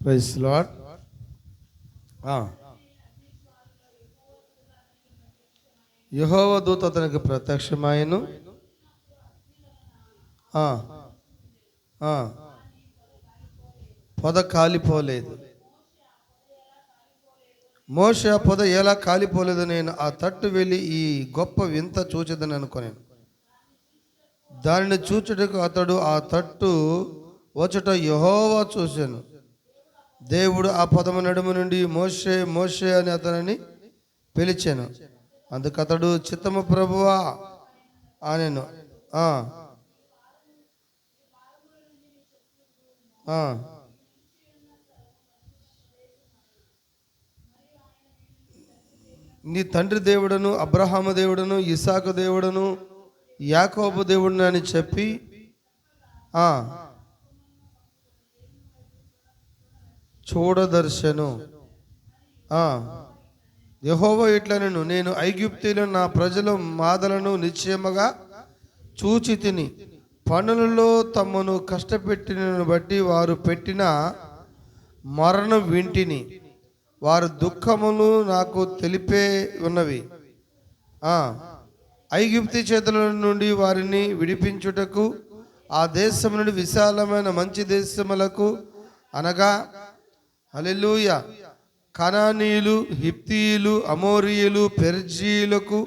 Praise lord. యెహోవా దూత అతనికి ప్రత్యక్షమాయెను. పొద కాలిపోలేదు. మోషే ఆ పొద ఎలా కాలిపోలేదు, నేను ఆ తట్టు వెళ్ళి ఈ గొప్ప వింత చూచెదని అనుకున్నాను. దానిని చూచుటకు అతడు ఆ తట్టు వచ్చుట యెహోవా చూశాను. దేవుడు ఆ పదము నడుము నుండి మోషే మోషే అని అతనిని పిలిచాను. అందుకు అతడు చిత్తము ప్రభువా అనెను. నీ తండ్రి దేవుడను, అబ్రహాము దేవుడను, ఇసాకు దేవుడను, యాకోబు దేవుడును అని చెప్పి చూడదర్శను. యెహోవా ఇట్లనెను, నేను ఐగుప్తీయులను నా ప్రజల మాదలను నిశ్చయముగా చూచి తిని, పనులలో తమను కష్టపెట్టిన బట్టి వారు పెట్టిన మరణ వింటిని. వారు దుఃఖములు నాకు తెలిపే ఉన్నవి. ఐగుప్తు చేతుల నుండి వారిని విడిపించుటకు ఆ దేశం నుండి విశాలమైన మంచి దేశములకు అనగా హల్లెలూయా కనానీయులు, హిత్తీయులు, అమోరీయులు, పెర్జీయులకు,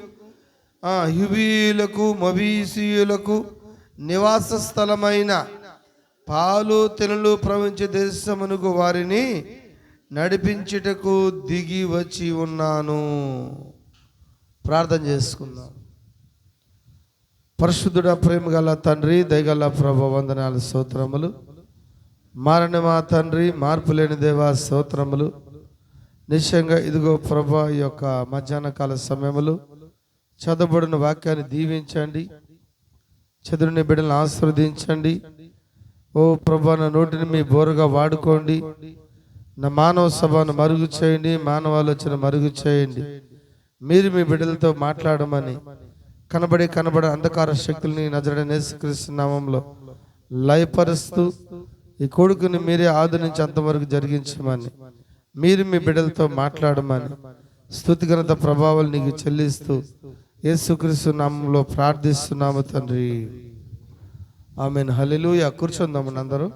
హివీయులకు, మొబీసీయులకు నివాస స్థలమైన పాలు తెనులు ప్రవహించే దేశమునకు వారిని నడిపించుటకు దిగి వచ్చి ఉన్నాను. ప్రార్థన చేసుకుందాం. పరిశుద్ధుడ, ప్రేమ గల తండ్రి, దయగల ప్రభు, వందనాలు, స్తోత్రములు. మారని మా తండ్రి, మార్పు లేని దేవా, స్తోత్రములు. నిశ్చయంగా ఇదిగో ప్రభు, ఈ యొక్క మధ్యాహ్న కాల సమయములు చదవబడిన వాక్యాన్ని దీవించండి. చదువుని బిడ్డలను ఆశీర్వదించండి. ఓ ప్రభు, నా నోటిని మీ బోరుగా వాడుకోండి. నా మానవ సభను మరుగు చేయండి, మానవాలోచన మరుగు చేయండి. మీరు మీ బిడ్డలతో మాట్లాడమని కనబడి అంధకార శక్తుల్ని నజరేయుడైన యేసుక్రీస్తు నామములో లయపరుస్తూ ఈ కొడుకుని మీరే ఆది నుంచి అంతవరకు జరిగించమని, మీరు మీ బిడ్డలతో మాట్లాడమని స్తుతి ఘనత ప్రభావాలు నీకు చెల్లిస్తూ యేసుక్రీస్తు నామములో ప్రార్థిస్తున్నాము తండ్రి, ఆమేన్. హల్లెలూయా. కూర్చుందాము అందరూ.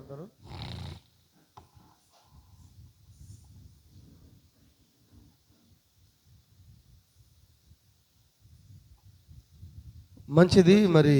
మంచిది. మరి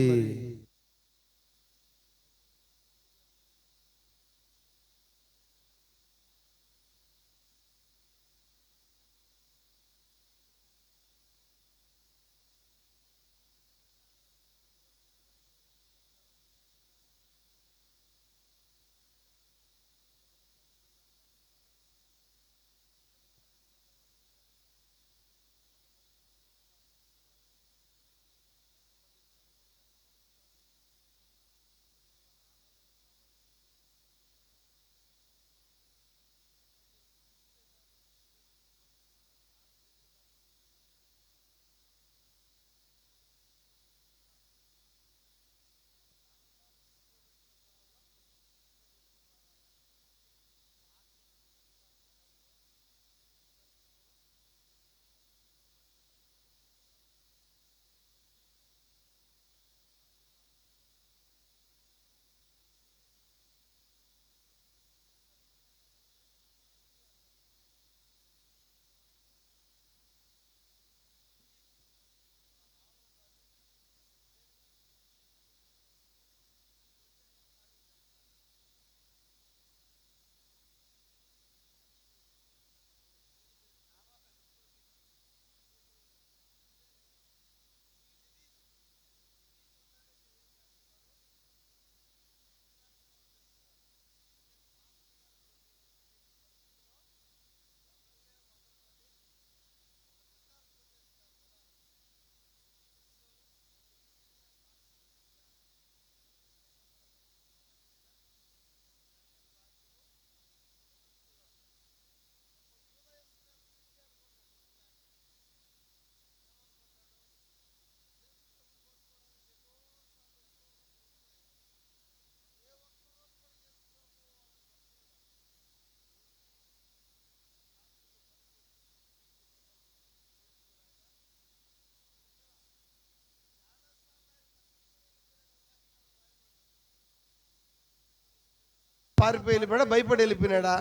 పారిపోయి వెళ్ళిపోయాడా, భయపడి వెళ్ళిపోయినాడా?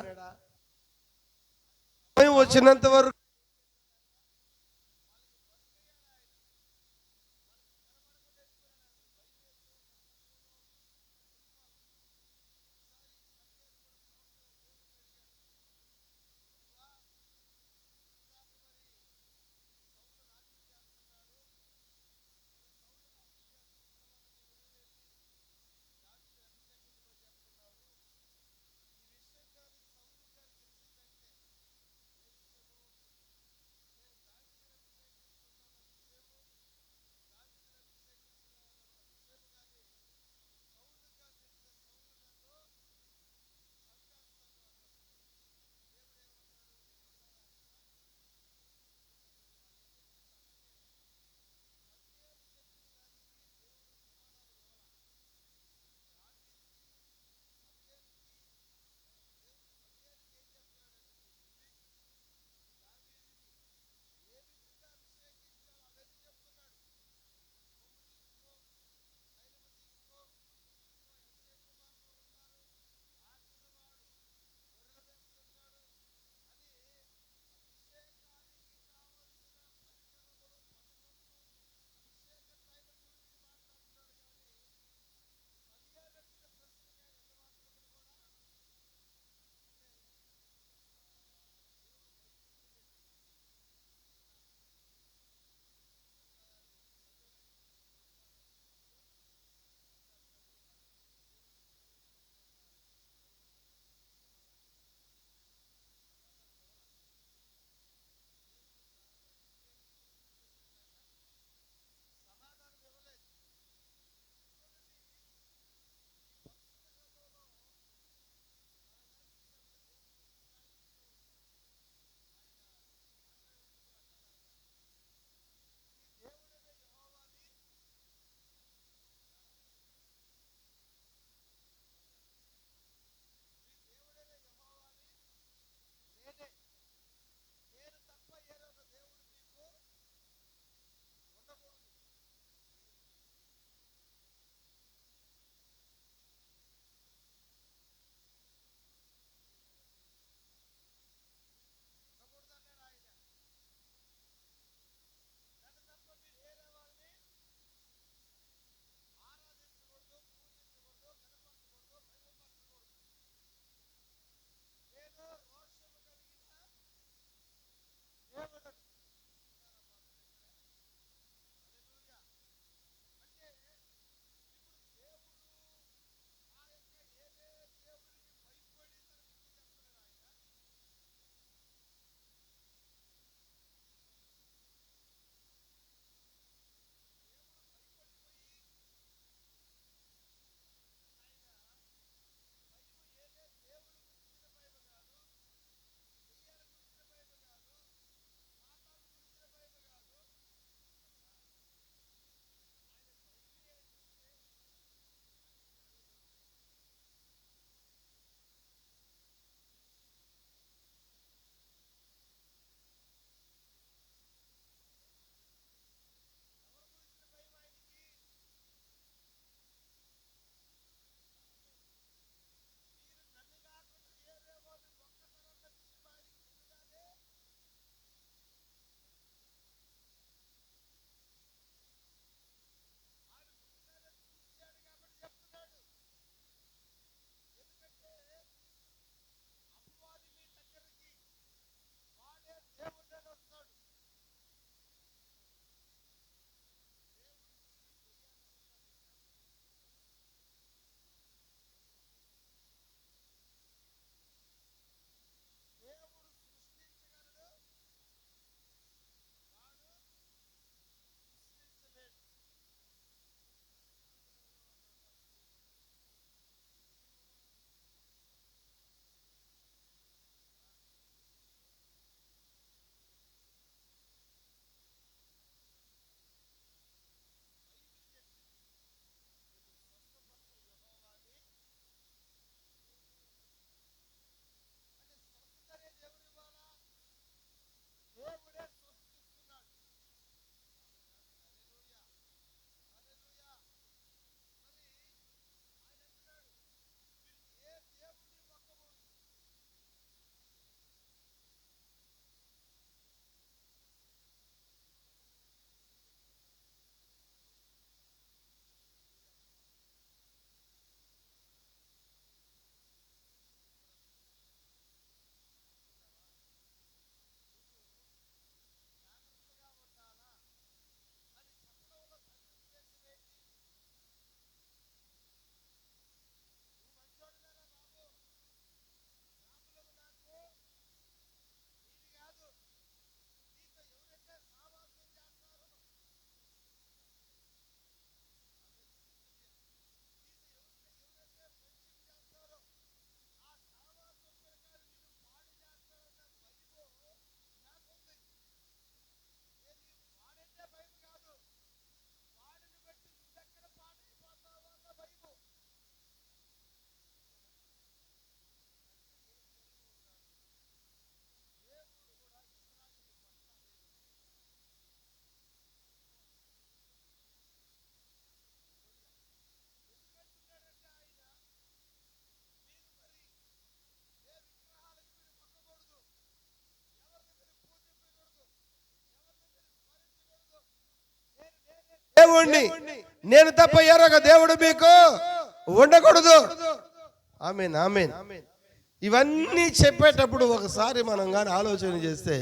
భయం వచ్చినంత వరకు దేవుణ్ణి, నేను తప్ప వేరొక దేవుడు మీకు ఉండకూడదు. ఆమేన్, ఆమేన్. ఇవన్నీ చెప్పేటప్పుడు ఒకసారి మనం కానీ ఆలోచన చేస్తే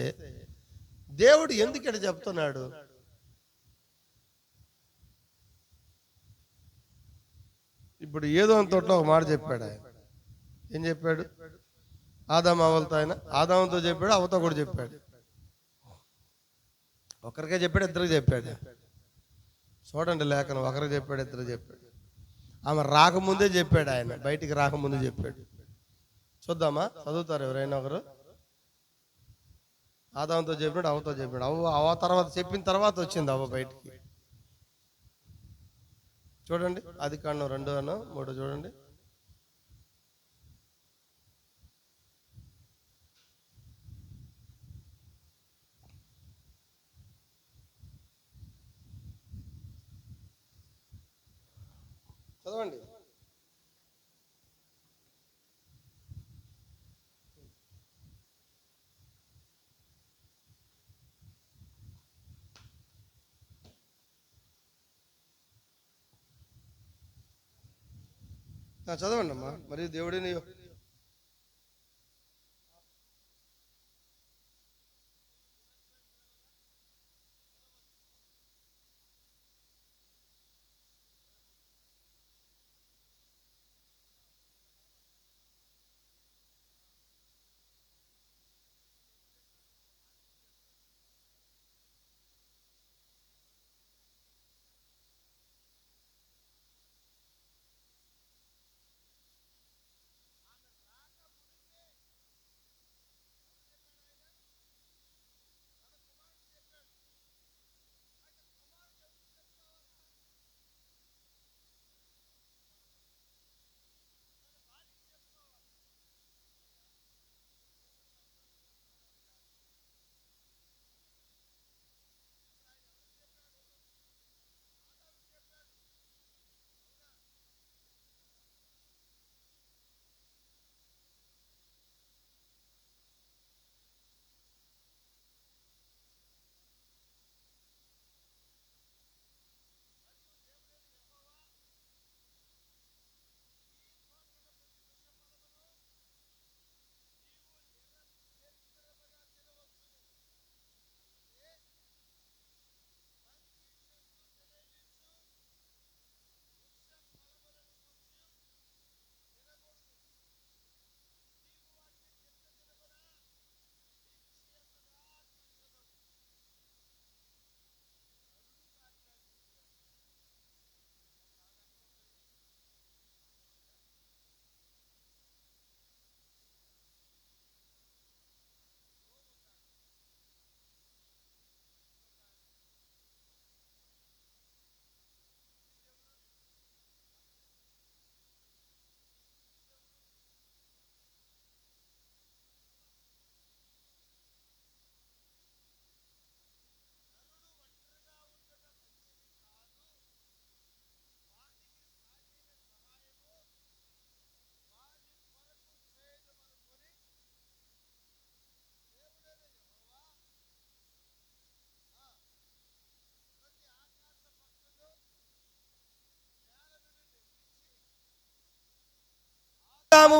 దేవుడు ఎందుకు ఇక్కడ చెప్తున్నాడు? ఇప్పుడు ఏదో తోటలో ఒక మాట చెప్పాడు ఆయన. ఏం చెప్పాడు? ఆదాము అవ్వలతో, ఆయన ఆదాముతో చెప్పాడు, అవ్వతో కూడా చెప్పాడు. ఒకరికే చెప్పాడు, ఇద్దరికి చెప్పాడు. చూడండి లేఖనం, ఒకరికి చెప్పాడు, ఇద్దరికి చెప్పాడు. ఆమె రాకముందే చెప్పాడు ఆయన, బయటికి రాకముందే చెప్పాడు. చూద్దామా, చదువుతారు ఎవరైనా ఒకరు? ఆదాముతో చెప్పాడు, అవ్వతో చెప్పాడు. అవ్వ తర్వాత చెప్పిన తర్వాత వచ్చింది అవ్వ బయటికి. చూడండి, ఆదికాండం 2:3 చూడండి. చదవండి. చదవండి అమ్మా. మరియు దేవుడిని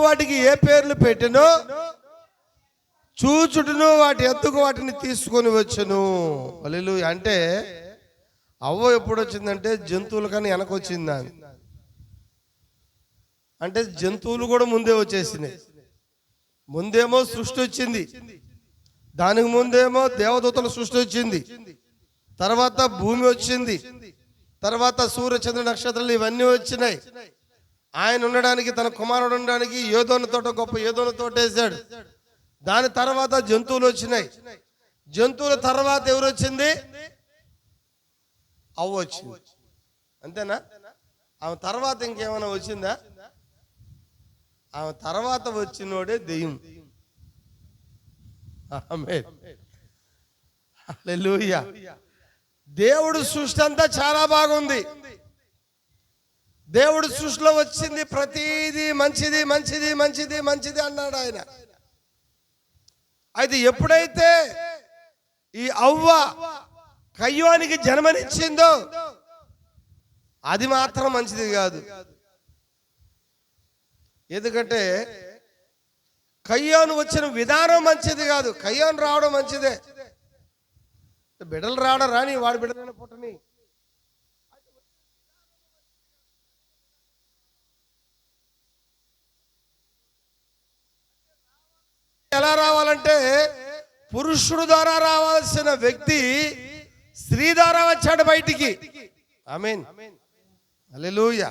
వాటికి ఏ పేర్లు పెట్టినో చూచుటను వాటి ఎత్తుకు వాటిని తీసుకొని వచ్చును. హల్లెలూయా. అంటే అవ్వ ఎప్పుడు వచ్చిందంటే జంతువుల కన్నా వెనకొచ్చిందా? అంటే జంతువులు కూడా ముందే వచ్చేసినాయి. ముందేమో సృష్టి వచ్చింది, దానికి ముందేమో దేవదూతల సృష్టి వచ్చింది, తర్వాత భూమి వచ్చింది, తర్వాత సూర్య చంద్ర నక్షత్రాలు ఇవన్నీ వచ్చినాయి. ఆయన ఉండడానికి, తన కుమారుడు ఉండడానికి ఏదోని తోట, గొప్ప ఏదోని తోట వేసాడు. దాని తర్వాత జంతువులు వచ్చినాయి. జంతువుల తర్వాత ఎవరు వచ్చింది? అవ్వ వచ్చింది. అంతేనా? ఆమె తర్వాత ఇంకేమైనా వచ్చిందా? ఆమె తర్వాత వచ్చినోడే దెయ్యం. ఆమేన్, హల్లెలూయా. దేవుడు సృష్టి అంతా చాలా బాగుంది. దేవుడు సృష్టిలో వచ్చింది ప్రతిదీ మంచిది మంచిది మంచిది మంచిది అన్నాడు ఆయన. అయితే ఎప్పుడైతే ఈ అవ్వ కయ్యోనికి జన్మనిచ్చిందో అది మాత్రం మంచిది కాదు. ఎందుకంటే కయ్యోను వచ్చిన విధానం మంచిది కాదు. కయ్యోను రావడం మంచిదే. బిడ్డలు రావడం రాని, వాడి బిడ్డలైన పుట్టని. ఎలా రావాలంటే పురుషుడు ద్వారా రావాల్సిన వ్యక్తి స్త్రీ ద్వారా వచ్చాడు బయటికి. ఆమేన్, హల్లెలూయా.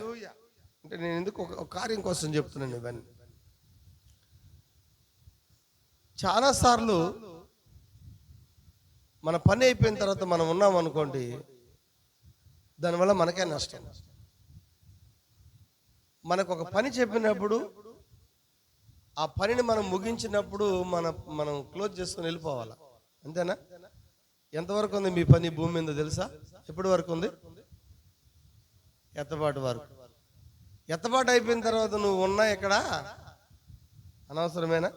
అంటే నేను ఎందుకు ఒక కార్యం కోసం చెప్తున్నాను ఇవన్నీ. చాలాసార్లు మన పని అయిపోయిన తర్వాత మనం ఉన్నాం అనుకోండి, దానివల్ల మనకే నష్టం. మనకు ఒక పని చెప్పినప్పుడు ఆ పనిని మనం ముగించినప్పుడు మనం క్లోజ్ చేసుకొని వెళ్ళిపోవాలా, అంతేనా? ఎంతవరకు ఉంది మీ పని భూమి మీద తెలుసా? ఎప్పటి వరకు ఉంది? ఎత్తపాటు వరకు. ఎత్తపాటు అయిపోయిన తర్వాత నువ్వు ఉన్నా ఎక్కడ అనవసరమేనా?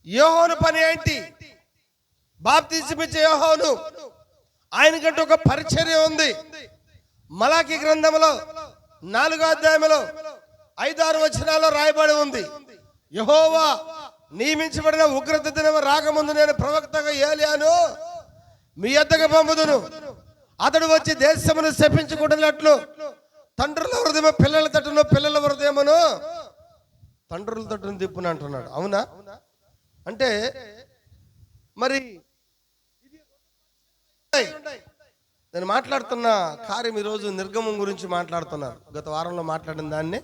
యోహాను పని ఏంటి? బాప్తిసమిచ్చే యోహాను, ఆయనకంటే ఒక పరిచర్య ఉంది. మలాకి గ్రంథంలో 4వ అధ్యాయంలో 5-6 వచనాల్లో రాయబడి ఉంది, యెహోవా నియమించబడిన ఉగ్రత దినం రాకముందు నేను ప్రవక్తగా ఏలియాను మీ యొద్దకు పంపుదును. అతడు వచ్చి దేశమును శపించుకుంటున్నట్లు తండ్రుల హృదయం పిల్లల తట్టును, పిల్లల హృదయమును తండ్రుల తట్టును తిప్పును అంటున్నాడు. అవునా? అంటే మరి నేను మాట్లాడుతున్న కార్యం ఈరోజు నిర్గమం గురించి మాట్లాడుతున్నారు. గత వారంలో మాట్లాడిన దాన్ని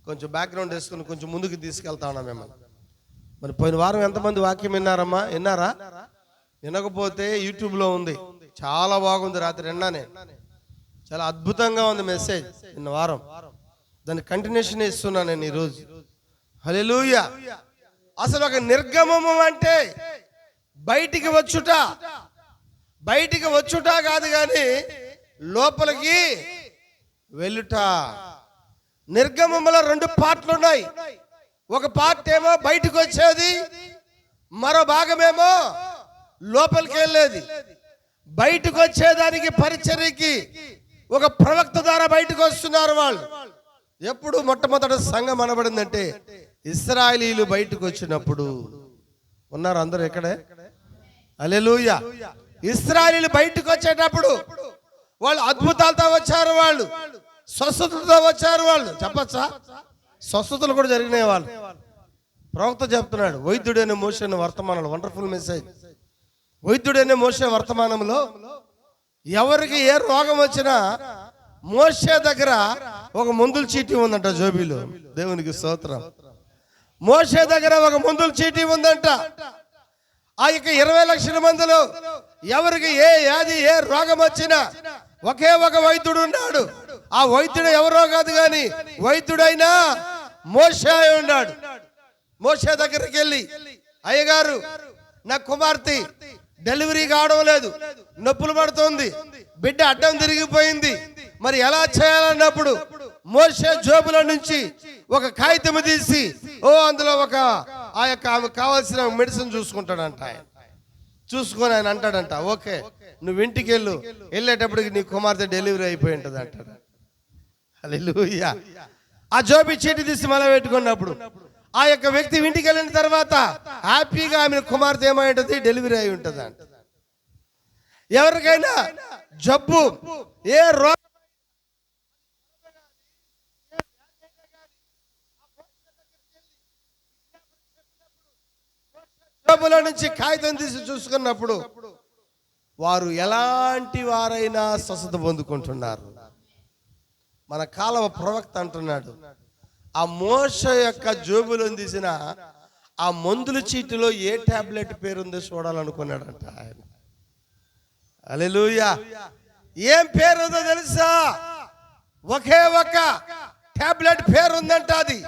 కొంచెం బ్యాక్గ్రౌండ్ వేసుకుని కొంచెం ముందుకు తీసుకెళ్తా ఉన్నాం మిమ్మల్ని. మరి పోయిన వారం ఎంతమంది వాక్యం విన్నారమ్మా? విన్నారా? వినకపోతే యూట్యూబ్లో ఉంది, చాలా బాగుంది. రాత్రి విన్నానే, చాలా అద్భుతంగా ఉంది మెసేజ్. నిన్న వారం దాని కంటిన్యూషన్ ఇస్తున్నాను నేను ఈరోజు. హల్లెలూయా. అసలు ఒక నిర్గమము అంటే బయటికి వచ్చుట, బయటికి వచ్చుట కాదు కానీ లోపలికి వెళ్ళుట. నిర్గమములో 2 పార్ట్లు ఉన్నాయి. ఒక పార్ట్ ఏమో బయటకు వచ్చేది, మరో భాగమేమో లోపలికి వెళ్ళేది. బయటకు వచ్చేదానికి పరిచర్యకి ఒక ప్రవక్త ద్వారా బయటకు వస్తున్నారు వాళ్ళు. ఎప్పుడు మొట్టమొదటి సంఘం అనబడిందంటే ఇశ్రాయేలీయులు బయటకు వచ్చినప్పుడు. ఉన్నారు అందరూ ఎక్కడే? హల్లెలూయా. ఇశ్రాయేలీయులు బయటకు వచ్చేటప్పుడు వాళ్ళు అద్భుతాలతో వచ్చారు, వాళ్ళు స్వస్థతలతో వచ్చారు. వాళ్ళు చెప్పచ్చా? స్వస్థతలు కూడా జరిగినాయి. వాళ్ళు ప్రవక్త చెప్తున్నాడు, వైద్యుడైన మోషే వర్తమానంలో, వండర్ఫుల్ మెసేజ్. వైద్యుడైన మోషే వర్తమానంలో ఎవరికి ఏ రోగం వచ్చినా మోషే దగ్గర ఒక మందుల చీటీ ఉందంట జోబీలో. దేవునికి స్తోత్రం. మోషే దగ్గర ఒక మందుల చీటీ ఉందంట. ఆ యొక్క 20 లక్షల మందిలో ఎవరికి ఏ వ్యాధి ఏ రోగం వచ్చినా ఒకే ఒక వైద్యుడు ఉన్నాడు. ఆ వైద్యుడు ఎవరో కాదు కానీ వైద్యుడైనా మోషే ఉన్నాడు. మోషే దగ్గరికి వెళ్ళి, అయ్యగారు నా కుమార్తె డెలివరీ కావడం లేదు, నొప్పులు పడుతుంది, బిడ్డ అడ్డం తిరిగిపోయింది, మరి ఎలా చేయాలన్నప్పుడు మోషే జోబుల నుంచి ఒక కాగితం తీసి అందులో ఒక ఆ యొక్క ఆమెకు కావాల్సిన మెడిసిన్ చూసుకుంటాడంట. ఆయన చూసుకొని ఆయన అంటాడంట, ఓకే నువ్వు ఇంటికి వెళ్ళేటప్పటికి నీ కుమార్తె డెలివరీ అయిపోయి ఉంటుంది అంటాడు. హల్లెలూయా. ఆ జోబీ చీటి తీసి మళ్ళీ పెట్టుకున్నప్పుడు ఆ యొక్క వ్యక్తి ఇంటికి వెళ్ళిన తర్వాత హ్యాపీగా ఆమె కుమార్తె ఏమై ఉంటుంది? డెలివరీ అయి ఉంటుంది అంట. ఎవరికైనా జబ్బు ఏ రోగం జబ్బుల నుంచి కాగితం తీసి చూసుకున్నప్పుడు వారు ఎలాంటి వారైనా స్వస్థత పొందుకుంటున్నారు. మన కాలవ ప్రవక్త అంటున్నాడు, ఆ మోషే యొక్క జోబులో తీసిన ఆ మందుల చీటిలో ఏ టాబ్లెట్ పేరుందో చూడాలనుకున్నాడంట ఆయన. హల్లెలూయా. ఏం పేరుందో తెలుసా? ఒకే ఒక టాబ్లెట్ పేరుందంట. అది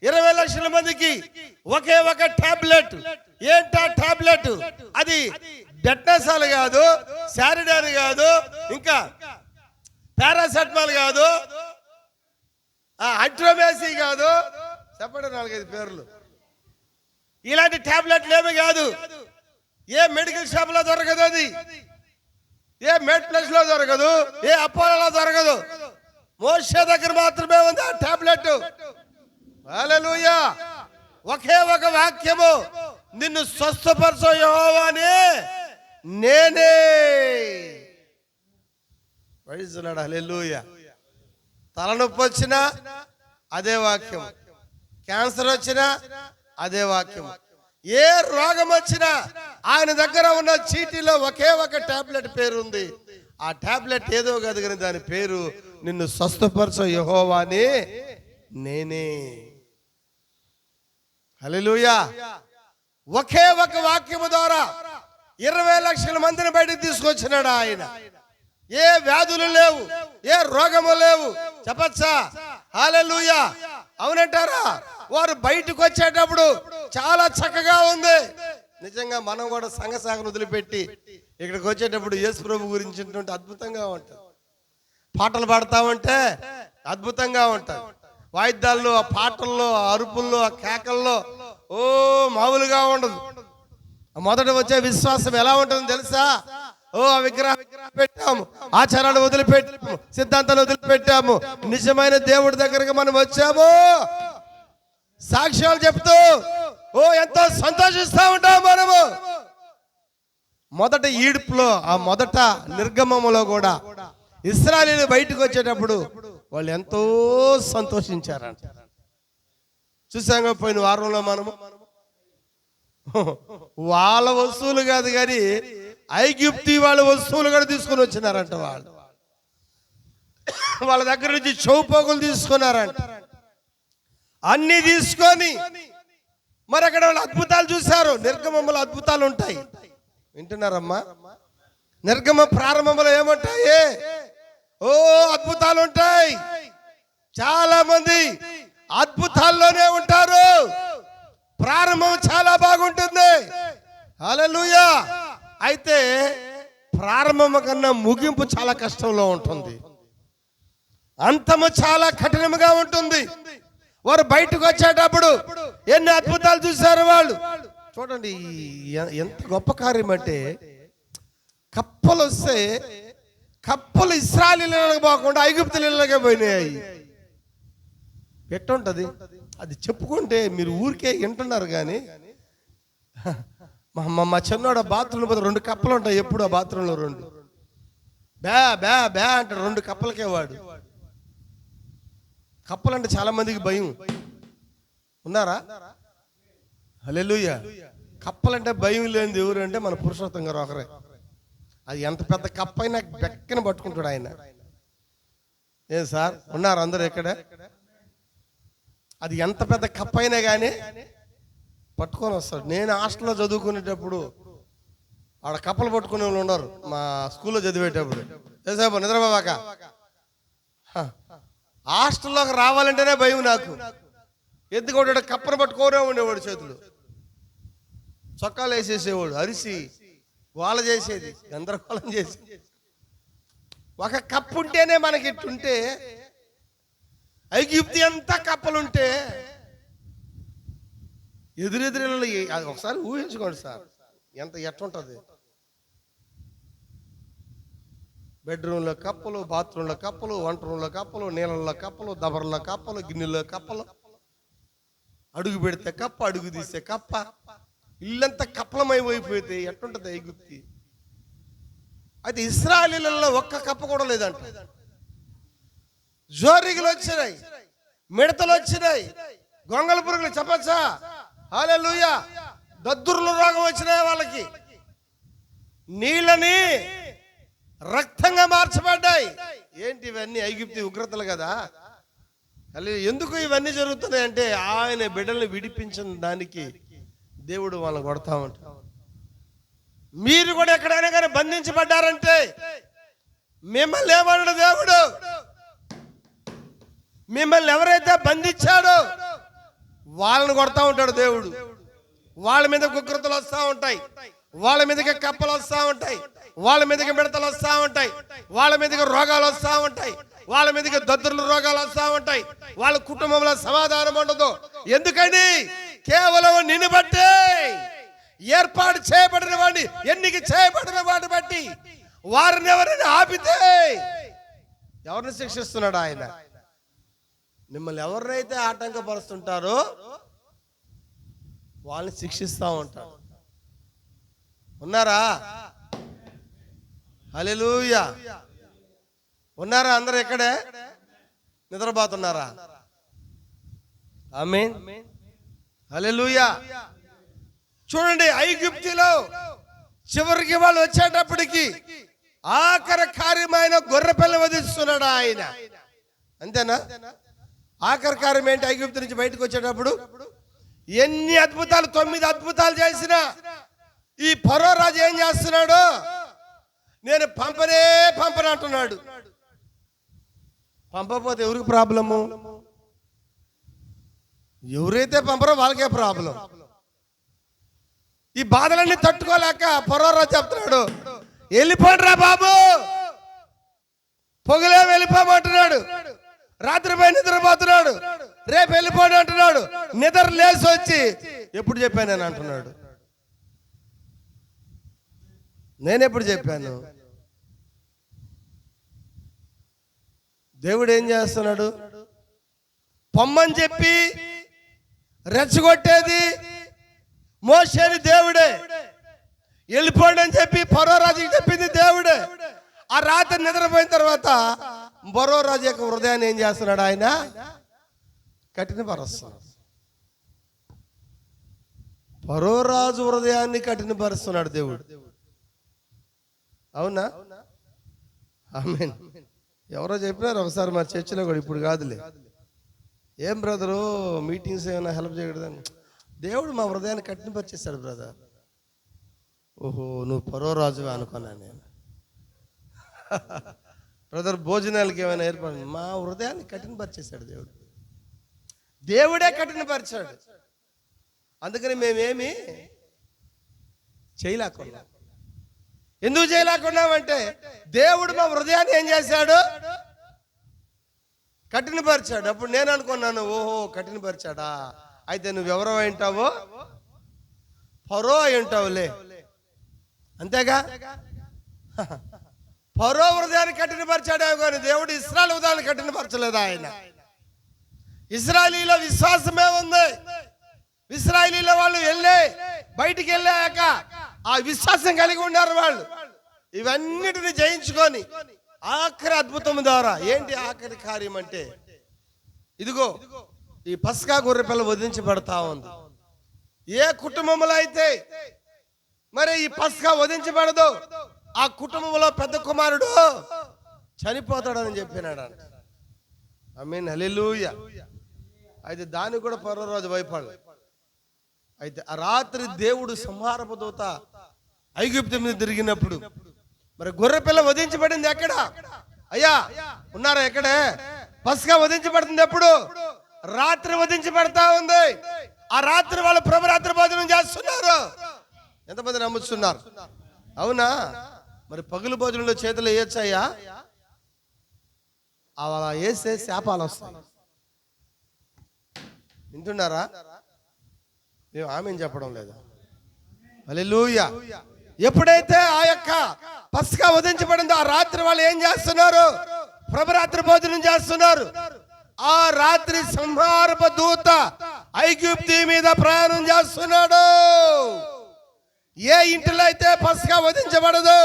20 లక్షల మందికి ఒకే ఒక టాబ్లెట్. ఏంటా టాబ్లెట్? అది డెట్నాసాల్ కాదు, శారిడాన్ కాదు, ఇంకా పారాసెటమాల్ కాదు, హైడ్రోమేసీ కాదు, చెప్పండి 4-5 పేర్లు. ఇలాంటి టాబ్లెట్లు ఏమి కాదు. ఏ మెడికల్ షాప్ లో దొరకదు, అది ఏ మెడ్ ప్లస్ లో దొరకదు, ఏ అపోలో దొరకదు. మోషే దగ్గర మాత్రమే ఉంది ఆ టాబ్లెట్. హల్లెలూయా. ఒకే ఒక వాక్యము, నిన్ను స్వస్థపరచు యెహోవానే నేనే. Praise the lord. హల్లెలూయా. తలనొప్పి వచ్చినా అదే వాక్యం, క్యాన్సర్ వచ్చినా అదే వాక్యం, ఏ రోగం వచ్చినా ఆయన దగ్గర ఉన్న చీటీలో ఒకే ఒక టాబ్లెట్ పేరు ఉంది. ఆ టాబ్లెట్ ఏదో కాదు కానీ దాని పేరు నిన్ను స్వస్థపరచు యెహోవానే నేనే. హల్లెలూయా. ఒకే ఒక వాక్యము ద్వారా 20 లక్షల మందిని బయటకు తీసుకొచ్చినాడు ఆయన. ఏ వ్యాధులు లేవు, ఏ రోగము లేవు. చెప్పచ్చా? హల్లెలూయా. అవునంటారా? వారు బయటకు వచ్చేటప్పుడు చాలా చక్కగా ఉంది. నిజంగా మనం కూడా సంఘ సాగను వదిలిపెట్టి ఇక్కడికి వచ్చేటప్పుడు యేసు ప్రభు గురించి అద్భుతంగా ఉంటుంది. పాటలు పాడుతూ ఉంటే అద్భుతంగా ఉంటుంది. వాయిద్యాల్లో, ఆ పాటల్లో, ఆ అరుపుల్లో, ఆ కేకల్లో ఓ మామూలుగా ఉండదు. మొదట వచ్చే విశ్వాసం ఎలా ఉంటుందో తెలుసా? ఓ ఆ విగ్రహం పెట్టాము, ఆచారాలు వదిలిపెట్టాము, సిద్ధాంతాలు వదిలిపెట్టాము, నిజమైన దేవుడి దగ్గరకు మనం వచ్చాము, సాక్ష్యాలు చెప్తూ ఓ ఎంతో సంతోషిస్తూ ఉంటాము మనము. మొదట ఈడుపులో, ఆ మొదట నిర్గమములో కూడా ఇశ్రాయేలీయులు బయటకు వచ్చేటప్పుడు వాళ్ళు ఎంతో సంతోషించారంట. చూసాం పోయిన వారంలో మనము. వాళ్ళ వస్తువులు కాదు కానీ ఐగుప్తీ వాళ్ళ వస్తువులు కూడా తీసుకొని వచ్చినారంట. వాళ్ళ దగ్గర నుంచి చౌపోగులు తీసుకున్నారంట. అన్ని తీసుకొని మరి అక్కడ వాళ్ళు అద్భుతాలు చూశారు. నిర్గమంలో అద్భుతాలు ఉంటాయి. వింటున్నారమ్మా? నిర్గమ ప్రారంభంలో ఏముంటాయి? ఓ అద్భుతాలు ఉంటాయి. చాలా మంది అద్భుతాల్లోనే ఉంటారు. ప్రారంభం చాలా బాగుంటుంది. హల్లెలూయా. అయితే ప్రారంభం కన్నా ముగింపు చాలా కష్టంలో ఉంటుంది. అంతము చాలా కఠినంగా ఉంటుంది. వారు బయటకు వచ్చేటప్పుడు ఎన్ని అద్భుతాలు చూశారు వాళ్ళు. చూడండి ఎంత గొప్ప కార్యం అంటే, కప్పలు వస్తే కప్పలు ఇశ్రాయేలీయులకు పోకుండా ఐగుప్తీయులకే పోయినాయి. ఎట్టుంటది అది చెప్పుకుంటే మీరు ఊరికే వింటున్నారు కానీ, మా చిన్నోడ బాత్రూమ్ పోతే 2 కప్పలు ఉంటాయి ఎప్పుడు. ఆ బాత్రూంలో 2 బ్యా బ్యా బ్యా అంటే 2 కప్పలకే వాడు. కప్పలంటే చాలా మందికి భయం. ఉన్నారా? హల్లెలూయా. కప్పలంటే భయం లేనిది ఎవరు అంటే మన పురుషోత్తం గారు ఒకరే. అది ఎంత పెద్ద కప్ప అయినా బెక్కన పట్టుకుంటాడు ఆయన. ఏం సార్ ఉన్నారు అందరూ ఇక్కడ? అది ఎంత పెద్ద కప్ప అయినా కానీ పట్టుకొని వస్తాడు. నేను హాస్టల్లో చదువుకునేటప్పుడు ఆడ కప్పలు పట్టుకునే వాళ్ళు ఉన్నారు. మా స్కూల్లో చదివేటప్పుడు ఏసాబు నిద్రబాబాక హాస్టల్లోకి రావాలంటేనే భయం నాకు. ఎందుకంటే కప్పను పట్టుకోనే ఉండేవాడు, చేతులు చొక్కాలు వేసేసేవాడు, అరిసి గోల చేసేది, గందరగోళం చేసేది. ఒక కప్పు ఉంటేనే మనకి ఇట్టుంటే, ఐగుప్తి అంతా కప్పలుంటే ఎదురెదురు ఒకసారి ఊహించుకోండి సార్ ఎట్టుంటది. బెడ్రూమ్లో కప్పలు, బాత్రూంలో కప్పలు, వంట రూమ్లో కప్పలు, నీళ్ళల్లో కప్పలు, దబర్లో కప్పలు, గిన్నెల్లో కప్పలు, అడుగు పెడితే కప్ప, అడుగు తీస్తే కప్ప, ఇల్లంతా కప్పలమైపోయితే ఎట్టుంటది ఐగుప్తి. అయితే ఇశ్రాయేలీయులలో ఒక్క కప్ప కూడా లేదంట. జోరిగలు వచ్చినాయి, మిడతలు వచ్చినాయి, గొంగళ పురుగులు. చెప్పచ్చా? హల్లెలూయా. దద్దుర్ల రోగం వచ్చినాయి వాళ్ళకి. నీళ్ళని రక్తంగా మార్చబడ్డాయి. ఏంటి ఇవన్నీ? ఐగుప్తి ఉగ్రతలు కదా. ఎందుకు ఇవన్నీ జరుగుతున్నాయి అంటే ఆయన బిడ్డల్ని విడిపించిన దానికి దేవుడు వాళ్ళని కొడతా ఉంటాడు. మీరు కూడా ఎక్కడైనా కానీ బంధించబడ్డారంటే మిమ్మల్ని ఏమన్నాడు దేవుడు? మిమ్మల్ని ఎవరైతే బంధించాడో వాళ్ళని కొడతా ఉంటాడు దేవుడు. వాళ్ళ మీద ఉగ్రతలు వస్తూ ఉంటాయి, వాళ్ళ మీదకి కప్పలు వస్తూ ఉంటాయి, వాళ్ళ మీదకి మిడతలు వస్తూ ఉంటాయి, వాళ్ళ మీదకి రోగాలు వస్తూ ఉంటాయి, వాళ్ళ మీదకి దద్దుర్ల రోగాలు వస్తూ ఉంటాయి. వాళ్ళ కుటుంబంలో సమాధానం ఉండదు. ఎందుకని? కేవలం నిన్ను బట్టి, ఏర్పాటు చేయబడిన వాడిని, ఎన్నిక చేయబడిన వాడిని బట్టి వారిని ఎవరైనా ఆపితే ఎవరిని శిక్షిస్తున్నాడు ఆయన? మిమ్మల్ని ఎవరినైతే ఆటంకపరుస్తుంటారో వాళ్ళని శిక్షిస్తూ ఉంటాడు. ఉన్నారా? హల్లెలూయా. ఉన్నారా? అందరూ ఎక్కడే నిద్రపోతున్నారా? ఆమేన్. హల్లెలూయా. చూడండి, ఐగుప్తులో చివరికి వాళ్ళు వచ్చేటప్పటికి ఆఖరి కార్యమైన గొర్రెపిల్ల వధిస్తున్నాడు ఆయన. అంతేనా? ఆఖరి కార్యం ఏంటి? ఐగుప్తు నుంచి బయటకు వచ్చేటప్పుడు ఎన్ని అద్భుతాలు, 9 అద్భుతాలు చేసిన ఈ ఫరో రాజు ఏం చేస్తున్నాడు? నేను పంపనే అంటున్నాడు. పంపకపోతే ఎవరికి ప్రాబ్లము? ఎవరైతే పంపరో వాళ్ళకే ప్రాబ్లం. ఈ బాధలన్నీ తట్టుకోలేక ఫరో రాజు చెప్తున్నాడు, వెళ్ళిపోండిరా బాబు, పొగలే వెళ్ళిపోమంటున్నాడు. రాత్రిపై నిద్రపోతున్నాడు, రేపు వెళ్ళిపోండి అంటున్నాడు. నిద్ర లేసి వచ్చి ఎప్పుడు చెప్పాను నేను అంటున్నాడు. నేనెప్పుడు చెప్పాను? దేవుడు ఏం చేస్తున్నాడు? పొమ్మని చెప్పి రెచ్చగొట్టేది మోషేని దేవుడే, వెళ్ళిపోండి అని చెప్పి ఫరో రాజుకి చెప్పింది దేవుడే. ఆ రాత్రి నిద్రపోయిన తర్వాత ఫరో రాజు యొక్క హృదయాన్ని ఏం చేస్తున్నాడు? ఆయన కఠినపరుస్తున్నాడు. ఫరో రాజు హృదయాన్ని కఠినపరుస్తున్నాడు దేవుడు. అవునా? ఆమేన్. ఎవరో చెప్పినారు ఒకసారి మా చర్చిలో కూడా, ఇప్పుడు కాదులే. ఏం బ్రదరు, మీటింగ్స్ ఏమైనా హెల్ప్ చేయకూడదని? దేవుడు మా హృదయాన్ని కఠినపరిచేస్తాడు బ్రదర్. ఓహో, నువ్వు ఫరో రాజు అనుకున్నాను నేను. బ్రదర్, భోజనాలకి ఏమైనా ఏర్పడి మా హృదయాన్ని కఠినపరిచేశాడు దేవుడు. దేవుడే కఠినపరిచాడు. అందుకని మేమేమి చేయలేకున్నాం. ఎందుకు చేయలేకున్నామంటే దేవుడు మా హృదయాన్ని ఏం చేశాడు? కఠినపరిచాడు. అప్పుడు నేను అనుకున్నాను, ఓహో కఠినపరిచాడా, అయితే నువ్వెవరో అయింటావో? ఫరో అయి ఉంటావులే. అంతేగా? ఫరో హృదయాన్ని కఠినపరిచాడేమో కానీ దేవుడు ఇశ్రాయేలు హృదయాన్ని కఠినపరచలేదు. ఆయన ఇశ్రాయేలీలో విశ్వాసమే ఉంది. ఇశ్రాయేలీలో వాళ్ళు బయటికి వెళ్ళాక ఆ విశ్వాసం కలిగి ఉన్నారు వాళ్ళు. ఇవన్నిటిని జయించుకొని ఆఖరి అద్భుతం ద్వారా ఏంటి ఆఖరి కార్యం అంటే, ఇదిగో ఈ పస్కా గొర్రెపిల్ల వధించబడతా ఉంది. ఏ కుటుంబంలో అయితే మరి ఈ పస్కా వధించబడదు, ఆ కుటుంబంలో పెద్ద కుమారుడు చనిపోతాడని చెప్పినాడు. ఆమేన్. హల్లెలూయా. అయితే దానికి కూడా ఫరో రాజు భయపడదు. అయితే ఆ రాత్రి దేవుడు సంహారపు దూత ఐగుప్తు మీద తిరిగినప్పుడు మరి గొర్రెపిల్ల వధించబడింది ఎక్కడ? అయ్యా ఉన్నారా ఎక్కడే? పస్కా వధించబడుతుంది ఎప్పుడు? రాత్రి వధించబడతా ఉంది. ఆ రాత్రి వాళ్ళు ప్రభురాత్రి భోజనం చేస్తున్నారు. ఎంతమంది నమ్ముతున్నారు? అవునా? మరి పగులు భోజనంలో చేతులు వేయొచ్చాయా? అలా వేస్తే శాపాలు వస్తాయి. వింటున్నారా? మేము ఆమెను చెప్పడం లేదా? హల్లెలూయా. ఎప్పుడైతే ఆ యొక్క పస్కా వధించబడిందో ఆ రాత్రి వాళ్ళు ఏం చేస్తున్నారు? ప్రభురాత్రి భోజనం చేస్తున్నారు. ఆ రాత్రి సంహారపు దూత ఐగుప్తు మీద ప్రయాణం చేస్తున్నాడు. ఏ ఇంటిలో అయితే పస్కా వధించబడదు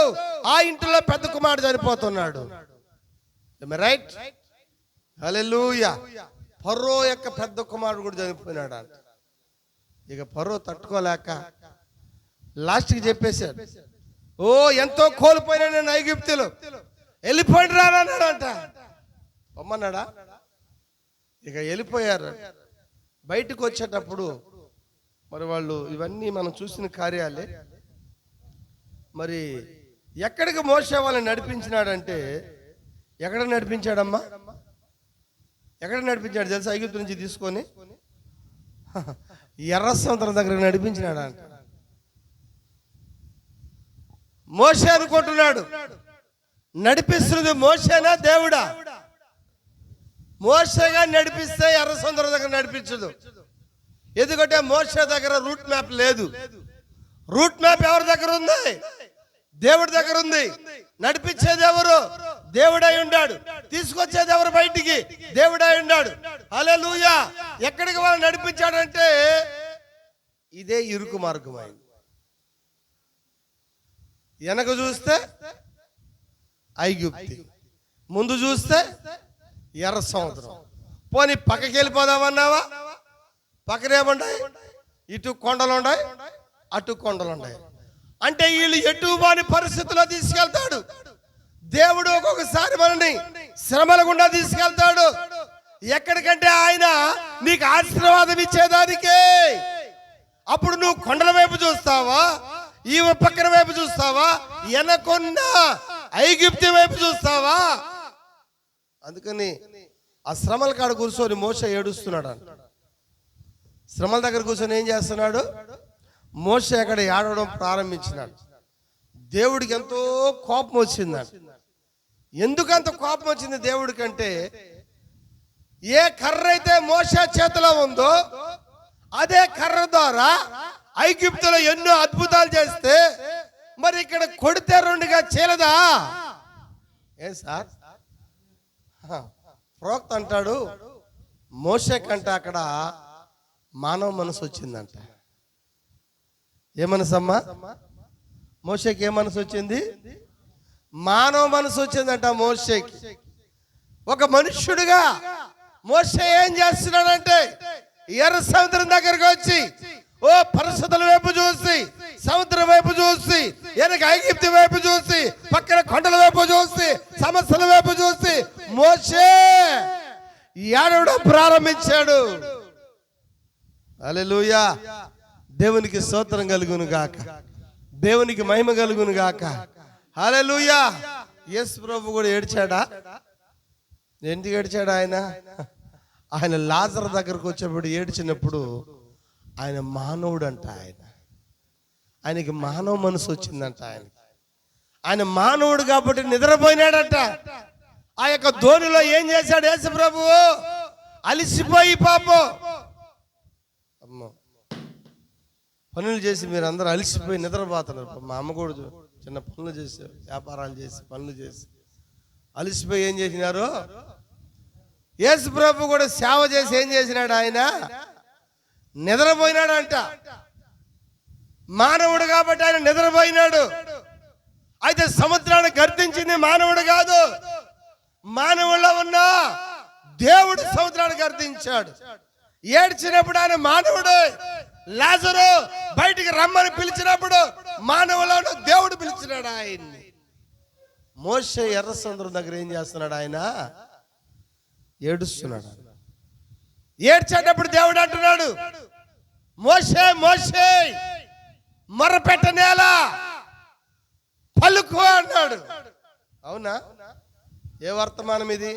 ఆ ఇంటిలో పెద్ద కుమారుడు చనిపోతున్నాడు. రైట్? హల్లెలూయా. ఫరో యొక్క పెద్ద కుమారుడు కూడా చనిపోయినాడు అంట. ఇక ఫరో తట్టుకోలేక లాస్ట్కి చెప్పేశాడు, ఓ ఎంతో కోల్పోయినా నేను ఐగుప్తులో, వెళ్ళిపోయి రానన్నాడంట. పొమ్మన్నాడా? ఇక వెళ్ళిపోయారు. బయటకు వచ్చేటప్పుడు మరి వాళ్ళు ఇవన్నీ మనం చూసిన కార్యాలే. మరి ఎక్కడికి మోసే వాళ్ళని నడిపించినాడంటే, ఎక్కడ నడిపించాడమ్మా? ఎక్కడ నడిపించాడు తెలుసా? ఐగుప్తు నుంచి తీసుకొని ఎర్ర సముద్రం దగ్గర నడిపించినాడు అంట. మోసే అనుకుంటున్నాడు నడిపిస్తున్నది మోసేనా దేవుడా? మోసేగా నడిపిస్తే ఎర్ర సముద్రం దగ్గర నడిపించదు. ఎందుకంటే మోసే దగ్గర రూట్ మ్యాప్ లేదు. రూట్ మ్యాప్ ఎవరి దగ్గర ఉంది? దేవుడి దగ్గర ఉంది. నడిపించేది ఎవరు? దేవుడై ఉన్నాడు. తీసుకొచ్చేది ఎవరు బయటికి? దేవుడై ఉన్నాడు. హల్లెలూయా. ఎక్కడికి వాళ్ళు నడిపించాడంటే ఇదే ఇరుకు మార్గమైంది. వెనక చూస్తే ఐగుప్తి, ముందు చూస్తే ఎర్ర సముద్రం. పోనీ పక్కకి వెళ్ళిపోదామన్నావా? పక్కనేముండాయి? ఇటు కొండలు ఉన్నాయి, అటు కొండలు ఉన్నాయి. అంటే వీళ్ళు ఎటు బాని పరిస్థితుల్లో తీసుకెళ్తాడు దేవుడు. ఒక్కొక్కసారి మనని శ్రమల గుండా తీసుకెళ్తాడు. ఎక్కడికంటే ఆయన నీకు ఆశీర్వాదం ఇచ్చేదానికే. అప్పుడు నువ్వు కొండల వైపు చూస్తావా, ఈ పక్కన వైపు చూస్తావా, వెనకొన్న ఐగుప్తు వైపు చూస్తావా? అందుకని ఆ శ్రమల కాడ కూర్చొని మోషే ఏడుస్తున్నాడు. శ్రమల దగ్గర కూర్చొని ఏం చేస్తున్నాడు? మోషే అక్కడ ఏడవడం ప్రారంభించినాడు. దేవుడికి ఎంతో కోపం వచ్చిందంట. ఎందుకంత కోపం వచ్చింది దేవుడికి అంటే, ఏ కర్ర అయితే మోషే చేతిలో ఉందో అదే కర్ర ద్వారా ఐగుప్తులో ఎన్నో అద్భుతాలు చేస్తే మరి ఇక్కడ కొడితే రెండుగా చీలదా? ఏ సార్ ప్రవక్త అంటాడు, మోషే కంటే అక్కడ మానవ మనసు వచ్చిందంట. ఏ మనసు అమ్మా? మోషేకి ఏ మనసు వచ్చింది? మానవ మనసు వచ్చిందంట మోషేకి. ఒక మనుష్యుడిగా మోషే ఏం చేస్తున్నాడంటే ఎర్ర సముద్రం దగ్గరకు వచ్చి ఓ పరిస్థితుల వైపు చూసి, సముద్రం వైపు చూసి, వెనక ఐగుప్తు వైపు చూసి, పక్కన కొండల వైపు చూసి, సమస్యల వైపు చూసి మోషే ఏడవడం ప్రారంభించాడు. హల్లెలూయా. దేవునికి స్తోత్రం కలుగును గాక, దేవునికి మహిమ కలుగును గాక. హల్లెలూయా. యేసు ప్రభు కూడా ఏడ్చాడా? ఎందుకు ఏడ్చాడు ఆయన? ఆయన లాజరు దగ్గరకు వచ్చేప్పుడు ఏడ్చినప్పుడు ఆయన మానవుడు అంట. ఆయనకి మానవ మనసు వచ్చిందంట. ఆయన మానవుడు కాబట్టి నిద్రపోయినాడట. ఆ యొక్క ధోనిలో ఏం చేశాడు యేసు ప్రభువు? అలిసిపోయి పాపం అమ్మో పనులు చేసి మీరు అందరూ అలిసిపోయి నిద్రపోతున్నారు. మా అమ్మ కూడా చిన్న పనులు చేసి, వ్యాపారాలు చేసి, పనులు చేసి అలిసిపోయి ఏం చేసినారు? యేసు ప్రభు కూడా సేవ చేసి ఏం చేసినాడు? ఆయన నిద్రపోయినాడంట. మానవుడు కాబట్టి ఆయన నిద్రపోయినాడు. అయితే సముద్రాన్ని గర్తించింది మానవుడు కాదు, మానవుల్లో ఉన్న దేవుడు సముద్రాన్ని గర్తించాడు. ఏడ్చినప్పుడు ఆయన మానవుడు. లాజరు బయటికి రమ్మని పిలిచినప్పుడు మానవులను దేవుడు పిలిచినాడు ఆయన్ని. మోషే ఎర్ర సముద్రం దగ్గర ఏం చేస్తున్నాడు? ఆయన ఏడుస్తున్నాడు. ఏడ్చేటప్పుడు దేవుడు అంటున్నాడు, మోషే మోషే మొరపెట్టనేలా పలుకు అన్నాడు. అవునా? ఏ వర్తమానం ఇది?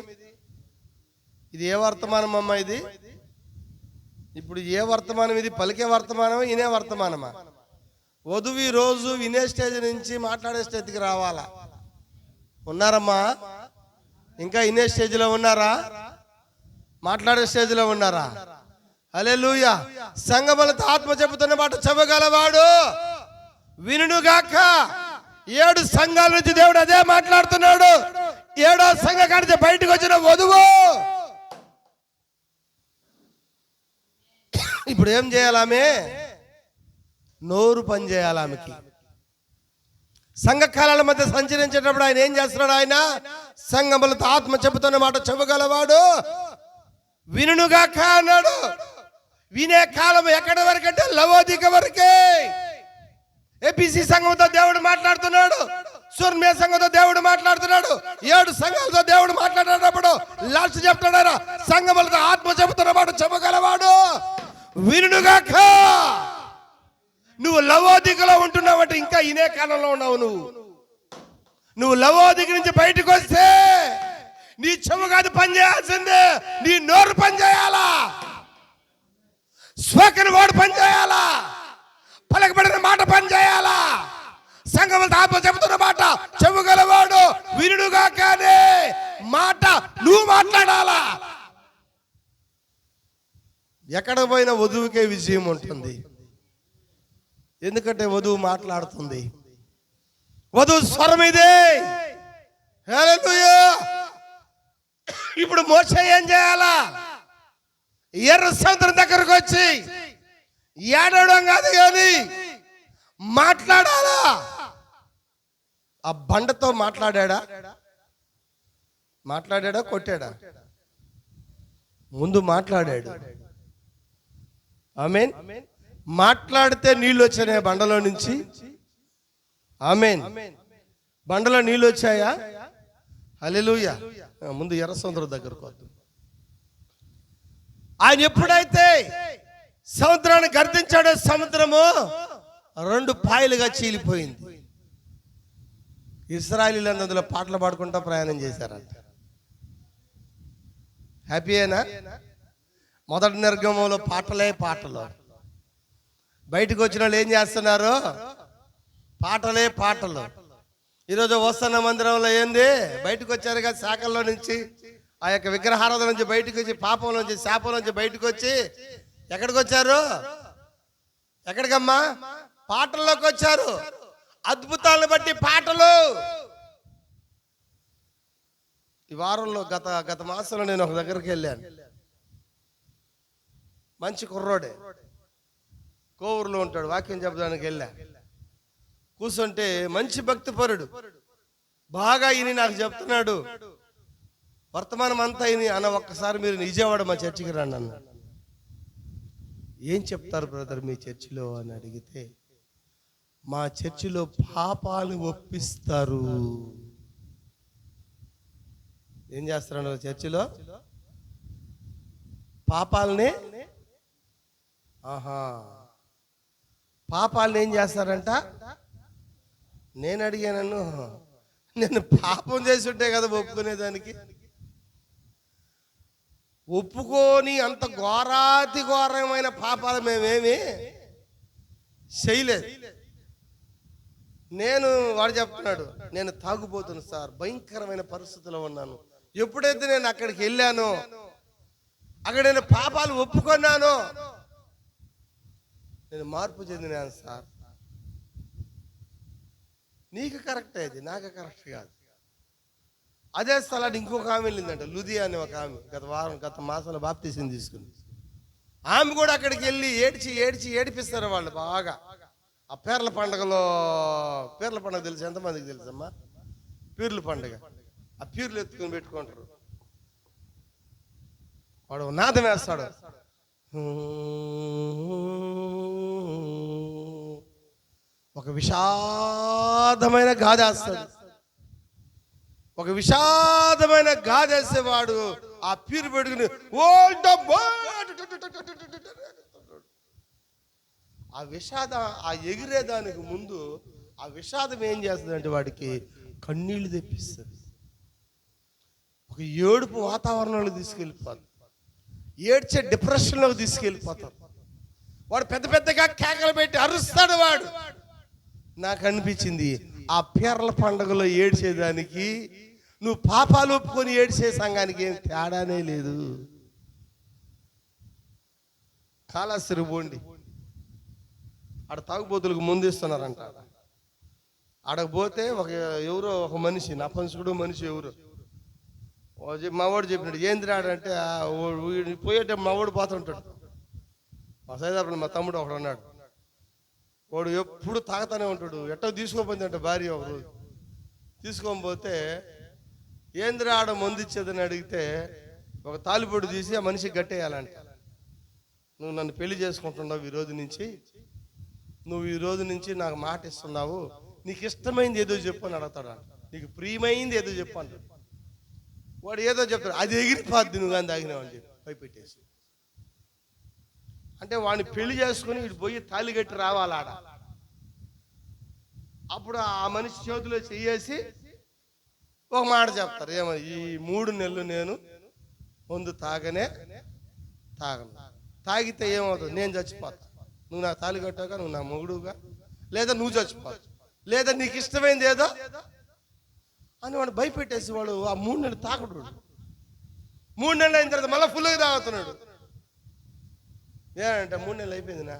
ఇది ఏ వర్తమానం అమ్మా? ఇది ఇప్పుడు ఏ వర్తమానం? ఇది పలికే వర్తమానమా, వినే వర్తమానమా? వధువు రోజు వినే స్టేజ్ నుంచి మాట్లాడే స్టేజ్కి రావాలా? ఉన్నారమ్మా? ఇంకా వినే స్టేజ్లో ఉన్నారా? మాట్లాడే స్టేజ్లో ఉన్నారా? హల్లెలూయా. సంఘములతో ఆత్మ చెబుతున్న మాట చెప్పగలవాడు వినుగాక. 7 సంఘాల నుంచి దేవుడు అదే మాట్లాడుతున్నాడు. 7వ సంఘం కాడితే బయటకు వచ్చిన వధువు ఇప్పుడు ఏం చేయాలామె? నోరు పని చేయాలి ఆమెకి. సంఘ కాలాల మధ్య సంచరించేటప్పుడు ఆయన ఏం చేస్తున్నాడు? ఆయన సంఘములతో ఆత్మ చెబుతున్న మాట చెప్పగలవాడు వినుగాక అన్నాడు. వినే కాలం ఎక్కడి వరకు అంటే లవోదిక వరకే. ఏపీసీ సంఘంతో దేవుడు మాట్లాడుతున్నాడు, సుర్మే సంఘంతో దేవుడు మాట్లాడుతున్నాడు, 7 సంఘాలతో దేవుడు మాట్లాడేటప్పుడు లాస్ట్ చెప్తున్నాడు, సంఘములతో ఆత్మ చెబుతున్నవాడు చెప్పగలవాడు వినుగాక. నువ్వు లవోదికలో ఉంటున్నావంటే ఇంకా ఇనే కాలంలో ఉన్నావు. నువ్వు లవోదిక నుంచి బయటకు వస్తే నీ చెవు కాదు పని చేయాల్సిందే, నీ నోరు పని చేయాలా, స్పోకెన్ వర్డ్ పని చేయాలా, పలకబడిన మాట పని చేయాలా. సంఘములతో ఆత్మ చెబుతున్న మాట చెవుగలవాడు వినుగాకనే మాట నువ్వు మాట్లాడాలా. ఎక్కడ పోయినా వధువుకే విజయం ఉంటుంది. ఎందుకంటే వధువు మాట్లాడుతుంది. వధువు స్వరం ఇదే. హల్లెలూయా. ఇప్పుడు మోషే ఏం చేయాలా? ఎర్ర సముద్రం దగ్గరకు వచ్చి ఏడవడం కాదు కానీ మాట్లాడాలా. ఆ బండతో మాట్లాడా? కొట్టాడా? ముందు మాట్లాడాడు. ఆమేన్. మాట్లాడితే నీళ్ళు వచ్చినాయి బండలో నుంచి. ఆమేన్. బండలో నీళ్ళు వచ్చాయా? హల్లెలూయా. ముందు ఎర్ర సముద్రం దగ్గరకు వద్దు. ఆయన ఎప్పుడైతే సముద్రాన్ని గర్దించాడో సముద్రము 2 పాయలుగా చీలిపోయింది. ఇశ్రాయేలీయులు అందులో పాటలు పాడుకుంటూ ప్రయాణం చేశారంట. హ్యాపీయేనా? మొదటి నిర్గమంలో పాటలే పాటలు. బయటకు వచ్చిన వాళ్ళు ఏం చేస్తున్నారు? పాటలే పాటలు. ఈరోజు వస్తున్న మందిరంలో ఏంది? బయటకు వచ్చారు కదా శాఖల్లో నుంచి, ఆ యొక్క విగ్రహారాధన నుంచి బయటకు వచ్చి, పాపం నుంచి శాపం నుంచి బయటకు వచ్చి ఎక్కడికి వచ్చారు? ఎక్కడికమ్మా? పాటల్లోకి వచ్చారు. అద్భుతాలను బట్టి పాటలు. ఈ వారంలో గత మాసంలో నేను ఒక దగ్గరికి వెళ్ళాను. మంచి కుర్రోడే, కోవూరులో ఉంటాడు. వాక్యం చెప్పడానికి వెళ్ళా. కూర్చుంటే మంచి భక్తిపరుడు, బాగా ఈయన నాకు చెప్తున్నాడు వర్తమానం అంతా ఈయన అన్న, ఒక్కసారి మీరు విజయవాడ మా చర్చికి రండి అన్న. ఏం చెప్తారు బ్రదర్ మీ చర్చిలో అని అడిగితే, మా చర్చిలో పాపాలు ఒప్పిస్తారు. ఏం చేస్తారు చర్చిలో? పాపాలని పాపాలని ఏం చేస్తారంట? నేను అడిగాను, నేను పాపం చేసి ఉంటే కదా ఒప్పుకునేదానికి. ఒప్పుకొని అంత ఘోరాతి ఘోరమైన పాపాలు మేమేమి చేయలేదు. వాడు చెప్తున్నాడు, నేను తాగుబోతున్నా సార్, భయంకరమైన పరిస్థితిలో ఉన్నాను. ఎప్పుడైతే నేను అక్కడికి వెళ్ళానో, అక్కడ నేను పాపాలు ఒప్పుకున్నానో, నేను మార్పు చెందినాను సార్. నీకు కరెక్ట్ అది, నాకు కరెక్ట్ కాదు. అదే స్థలాన్ని ఇంకొక ఆమె వెళ్ళిందంట, లుధియా అని ఒక ఆమె. గత మాసంలో బాప్తీసం తీసుకుంది. ఆమె కూడా అక్కడికి వెళ్ళి ఏడిపిస్తారు వాళ్ళు బాగా. ఆ పీర్ల పండుగ తెలుసు ఎంతమందికి తెలుసమ్మా? పీర్ల పండుగ. ఆ పీర్లు ఎత్తుకొని పెట్టుకుంటారు. వాడు నాదం వేస్తాడు, ఒక విషాదమైన గాదేస్తాడు. ఒక విషాదమైన గాదేసేవాడు ఆ పీరు పెట్టుకుని ఆ ఎగిరేదానికి ముందు ఆ విషాదం ఏం చేస్తుందంటే వాడికి కన్నీళ్లు తెప్పిస్తుంది. ఒక ఏడుపు వాతావరణంలో తీసుకెళ్ళిపోతుంది. ఏడ్చే డిప్రెషన్లోకి తీసుకెళ్ళిపోతాడు. వాడు పెద్దగా కేకలు పెట్టి అరుస్తాడు. వాడు నాకు అనిపించింది, ఆ పీర్ల పండుగలో ఏడ్చేదానికి నువ్వు పాపాలు ఒప్పుకొని ఏడ్చే సంఘానికి ఏం తేడానే లేదు. కాళహస్తి పోండి, ఆడ తాగుబోతులకు ముందు ఇస్తున్నారంట. ఆడకపోతే ఒక మనిషి, నపంసుకుడు మనిషి మా వాడు చెప్పినాడు, ఏంద్రా అంటే పోయేటప్పుడు మా వాడు పోతుంటాడు. మా సైదాపురం మా తమ్ముడు ఒకడు ఉన్నాడు. వాడు ఎప్పుడు తాగుతానే ఉంటాడు. ఎట్టో తీసుకోపోయిందంట భార్య. ఒకరోజు తీసుకోకపోతే ఏంద్రా ఆడ మందిచ్చేదని అడిగితే ఒక తాలిపొడి తీసి ఆ మనిషికి గట్టేయాలంట. నువ్వు నన్ను పెళ్లి చేసుకుంటున్నావు, నువ్వు ఈ రోజు నుంచి నాకు మాట ఇస్తున్నావు, నీకు ఇష్టమైంది ఏదో చెప్పు అని అడుగుతాడు. నీకు ప్రియమైంది ఏదో చెప్పు అంటాడు. వాడు ఏదో చెప్తాడు, అది ఎగిరిపోద్ది నువ్వు కానీ తాగినావు అని చెప్పి భయపెట్టేసి. అంటే వాడిని పెళ్లి చేసుకుని ఇటు పోయి తాళి కట్టి రావాలి ఆడ. అప్పుడు ఆ మనిషి చేతిలో చెయ్యేసి ఒక మాట చెప్తారు, ఏమో ఈ 3 నెలలు నేను ముందు తాగను, తాగితే ఏమవుతుంది, నేను చచ్చిపోతా, నువ్వు నాకు తాళి కట్టాక నువ్వు నా మొగుడుగా, లేదా నువ్వు చచ్చిపోతావు, లేదా నీకు ఇష్టమైంది ఏదో అని వాడు భయపెట్టేసి వాడు ఆ 3 నెలలు తాగడు. 3 నెలలు అయిన తర్వాత మళ్ళీ ఫుల్గా తాగుతున్నాడు. ఏమంటే 3 నెలలు అయిపోయిందినా,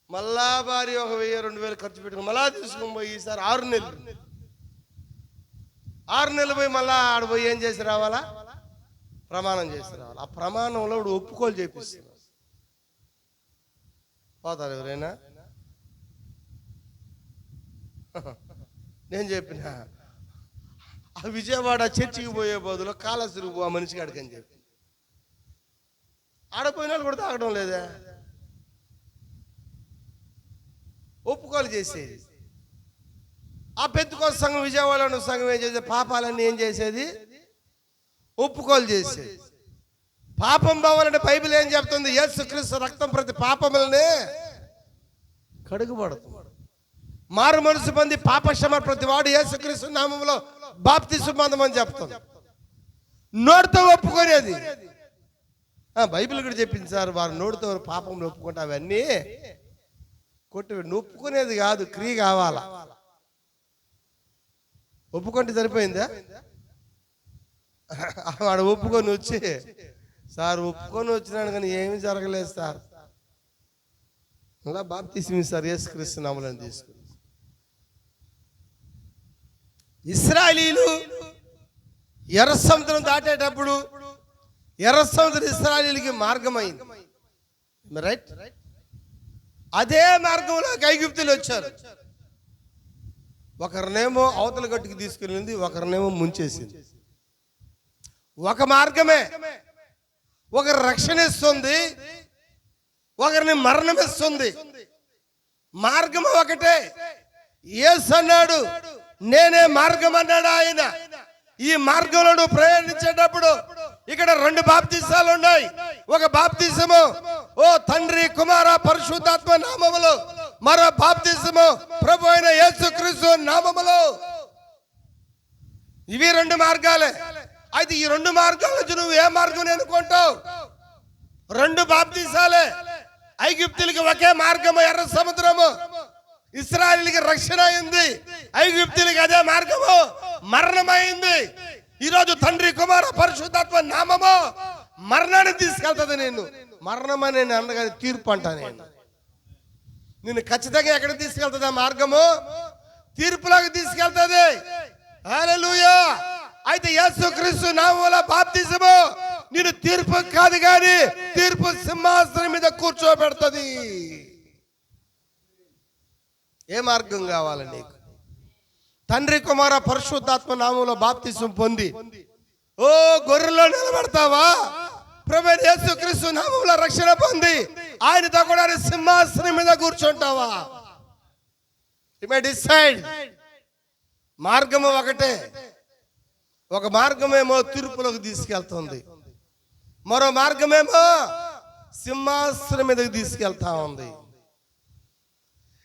మళ్ళా భార్య ఒక 1000-2000 ఖర్చు పెట్టుకుని మళ్ళా తీసుకొని పోయి ఈసారి 6 నెలలు. 6 నెలలు పోయి మళ్ళా ఆడ పోయి ఏం చేసి రావాలా? ప్రమాణం చేసి రావాలి. ఆ ప్రమాణంలో ఇప్పుడు ఒప్పుకోలు చేపిస్తున్నారు. పోతారు ఎవరైనా? నేను చెప్పిన ఆ విజయవాడ చర్చికి పోయే బదులు కాళహస్తికి పో ఆ మనిషికి అడగని చెప్పి ఆడపోయిన వాళ్ళు కూడా తాగడం లేదా? ఒప్పుకోలు చేసేది. ఆ పెద్దకోస సంఘం విజయవాడలో సంఘం ఏం చేసేది? పాపాలన్నీ ఏం చేసేది? ఒప్పుకోలు చేసేది. పాపం పోవాలంటే బైబిల్ ఏం చెప్తుంది? యేసుక్రీస్తు రక్తం ప్రతి పాపములనే కడుగుబడుతుంది. మారు మనసు పొంది పాపక్షమ ప్రతి వాడు యేసుక్రీస్తు నామములో బాప్తిస్మం పొందమని చెప్తుంది. నోటితో ఒప్పుకునేది బైబిల్ కూడా చెప్పింది సార్. వారు నోటితో పాపంలో ఒప్పుకుంటే అవన్నీ కొట్టి ఒప్పుకునేది కాదు, క్రియ కావాలా. ఒప్పుకుంటే సరిపోయిందా? వాడు ఒప్పుకొని వచ్చి సార్ ఒప్పుకొని వచ్చినాడు కానీ ఏమీ జరగలేదు సార్, అలా బాప్తిస్మం సార్ యేసుక్రీస్తు నామములో తీసుకుని. ఇశ్రాయేలీయులు ఎర్ర సముద్రం దాటేటప్పుడు ఎర్ర సముద్రం ఇశ్రాయేలీయులకి మార్గమైంది, రైట్? అదే మార్గంలో ఐగుప్తీయులు వచ్చారు. ఒకరినేమో అవతల గట్టుకు తీసుకెళ్ళింది, ఒకరినేమో ముంచేసింది. ఒక మార్గమే ఒకరి రక్షణ ఇస్తుంది, ఒకరిని మరణం ఇస్తుంది. మార్గం ఒకటే. యేసు అన్నాడు నేనే మార్గం అన్నాడు ఆయన. ఈ మార్గంలో నువ్వు ప్రయాణించేటప్పుడు ఇక్కడ 2 బాప్తిసాలు ఉన్నాయి. ఒక బాప్తిసము ఓ తండ్రి కుమార పరిశుద్ధాత్మ నామములో, మరో బాప్తిసము ప్రభు అయిన యేసుక్రీస్తు నామములో. ఇవి 2 మార్గాలే. అయితే ఈ 2 మార్గాల నుంచి నువ్వు ఏ మార్గం ఎన్నుకుంటావు? 2 బాప్తిసాలే. ఐగుప్తులకి ఒకే మార్గము ఎర్ర సముద్రము, ఇశ్రాయేలుకి రక్షణ అయింది. ఐగుప్తులకి అదే మార్గము మరణమైంది. ఈరోజు తండ్రి కుమార పరిశుద్ధాత్మ నామము మరణాన్ని తీసుకెళ్తుంది. నేను మరణం అని నేను అనగానే తీర్పు అంటా. నిన్ను ఖచ్చితంగా ఎక్కడ తీసుకెళ్తుంది? ఆ మార్గము తీర్పులోకి తీసుకెళ్తుంది. హల్లెలూయా. అయితే యేసుక్రీస్తు నామములో బాప్తిసము నిన్ను తీర్పు కాదు కానీ తీర్పు సింహాసనం మీద కూర్చోబెడుతుంది. ఏ మార్గం కావాలి నీకు? తండ్రి కుమార పరిశుద్ధాత్మ నామములో బాప్తిసం పొంది ఓ గొర్రెలో నిలబడతావా? ప్రభు యేసుక్రీస్తు నామములో రక్షణ పొంది ఆయనతో కూడా సింహాసనం మీద కూర్చుంటావా? You may decide. మార్గము ఒకటే. ఒక మార్గమేమో తీర్పులోకి తీసుకెళ్తుంది, మరో మార్గమేమో సింహాసనం మీదకి తీసుకెళ్తా ఉంది.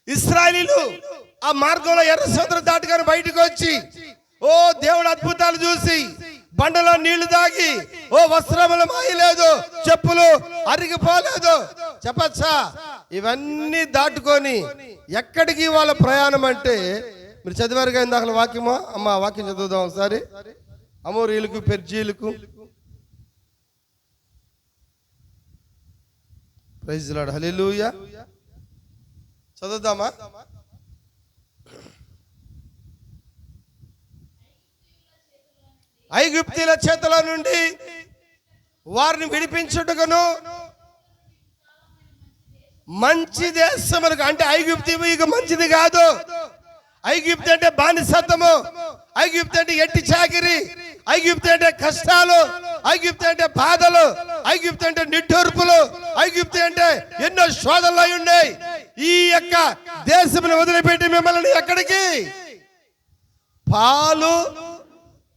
ఇశ్రాయేలీయులు ఆ మార్గంలో ఎర్ర సముద్రం దాటుకొని బయటకు వచ్చి ఓ దేవుడు అద్భుతాలు చూసి బండలో నీళ్లు తాగి ఓ వస్త్రములు మాయలేదు, చెప్పులు అరిగిపోలేదు. చెప్పచ్చా? ఇవన్నీ దాటుకొని ఎక్కడికి వాళ్ళ ప్రయాణం అంటే, మీరు చదివారుగా ఇందాక వాక్యమో అమ్మ, వాక్యం చదువుదాం ఒకసారి. అమోరీయులకు పెర్జీయులకు. Praise the lord. హల్లెలూయా. చదువుదామా? ఐగుప్తీయుల చేతుల నుండి వారిని విడిపించుటకును మంచి దేశములకు, అంటే ఐగుప్తు ఇక మంచిది కాదు. ఐగుప్తు అంటే బానిసత్వము, ఐగుప్తు అంటే ఎట్టి చాకిరి, ఐగుప్తు అంటే కష్టాలు, ఐగుప్తు అంటే బాధలు, ఐగుప్తు అంటే నిట్టూర్పులు, ఐగుప్తు అంటే ఎన్నో శోధనలు అయి ఉన్నాయి. ఈ యొక్క దేశమును వదిలిపెట్టి మిమ్మల్ని ఎక్కడికి? పాలు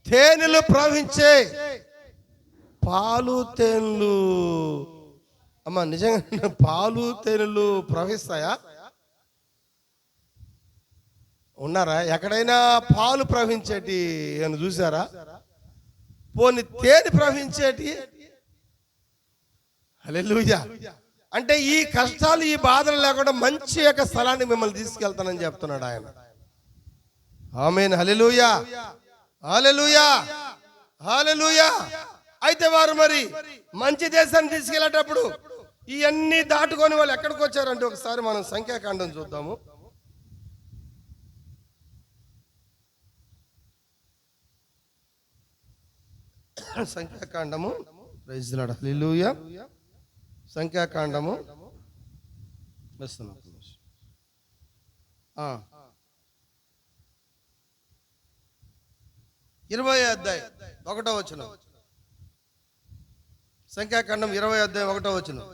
తేనెలు ప్రవహించే, పాలు తేనెలు. అమ్మా నిజంగా పాలు తేనెలు ప్రవహిస్తాయా? ఉన్నారా ఎక్కడైనా పాలు ప్రవహించేటి ఏమైనా చూసారా? పోనీ తేనె ప్రవహించేటి? హల్లెలూయా. అంటే ఈ కష్టాలు ఈ బాధలు లేకుండా మంచి యొక్క స్థలాన్ని మిమ్మల్ని తీసుకెళ్తానని చెప్తున్నాడు ఆయన. ఆమేన్. హల్లెలూయా, హల్లెలూయా, హల్లెలూయా. అయితే వారు మరి మంచి దేశాన్ని తీసుకెళ్లేటప్పుడు ఇవన్నీ దాటుకొని వాళ్ళు ఎక్కడికి వచ్చారంటే ఒకసారి మనం సంఖ్యాకాండం చూద్దాము. సంఖ్యాకాండము, ప్రైజ్ లార్డ్, హల్లెలూయా. సంఖ్యాకాండము వస్తున్నా 20వ అధ్యాయం 1వ వచనం. సంఖ్యాకాండం 20వ అధ్యాయం 1వ వచనం.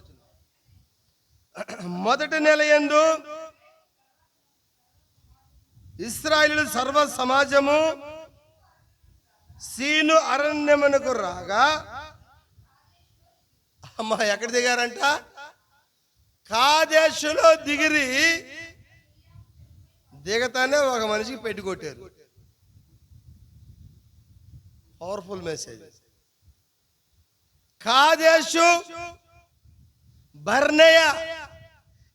మొదటి నెల యందు ఇశ్రాయేలు సర్వ సమాజము సీను అరణ్యమునకు రాగా, అమ్మా ఎక్కడ దిగారంట? కాదేశులో దిగిరి. దిగతానే ఒక మనిషికి పెట్టి కొట్టారు. Powerful message. కాదేశు బర్నేయ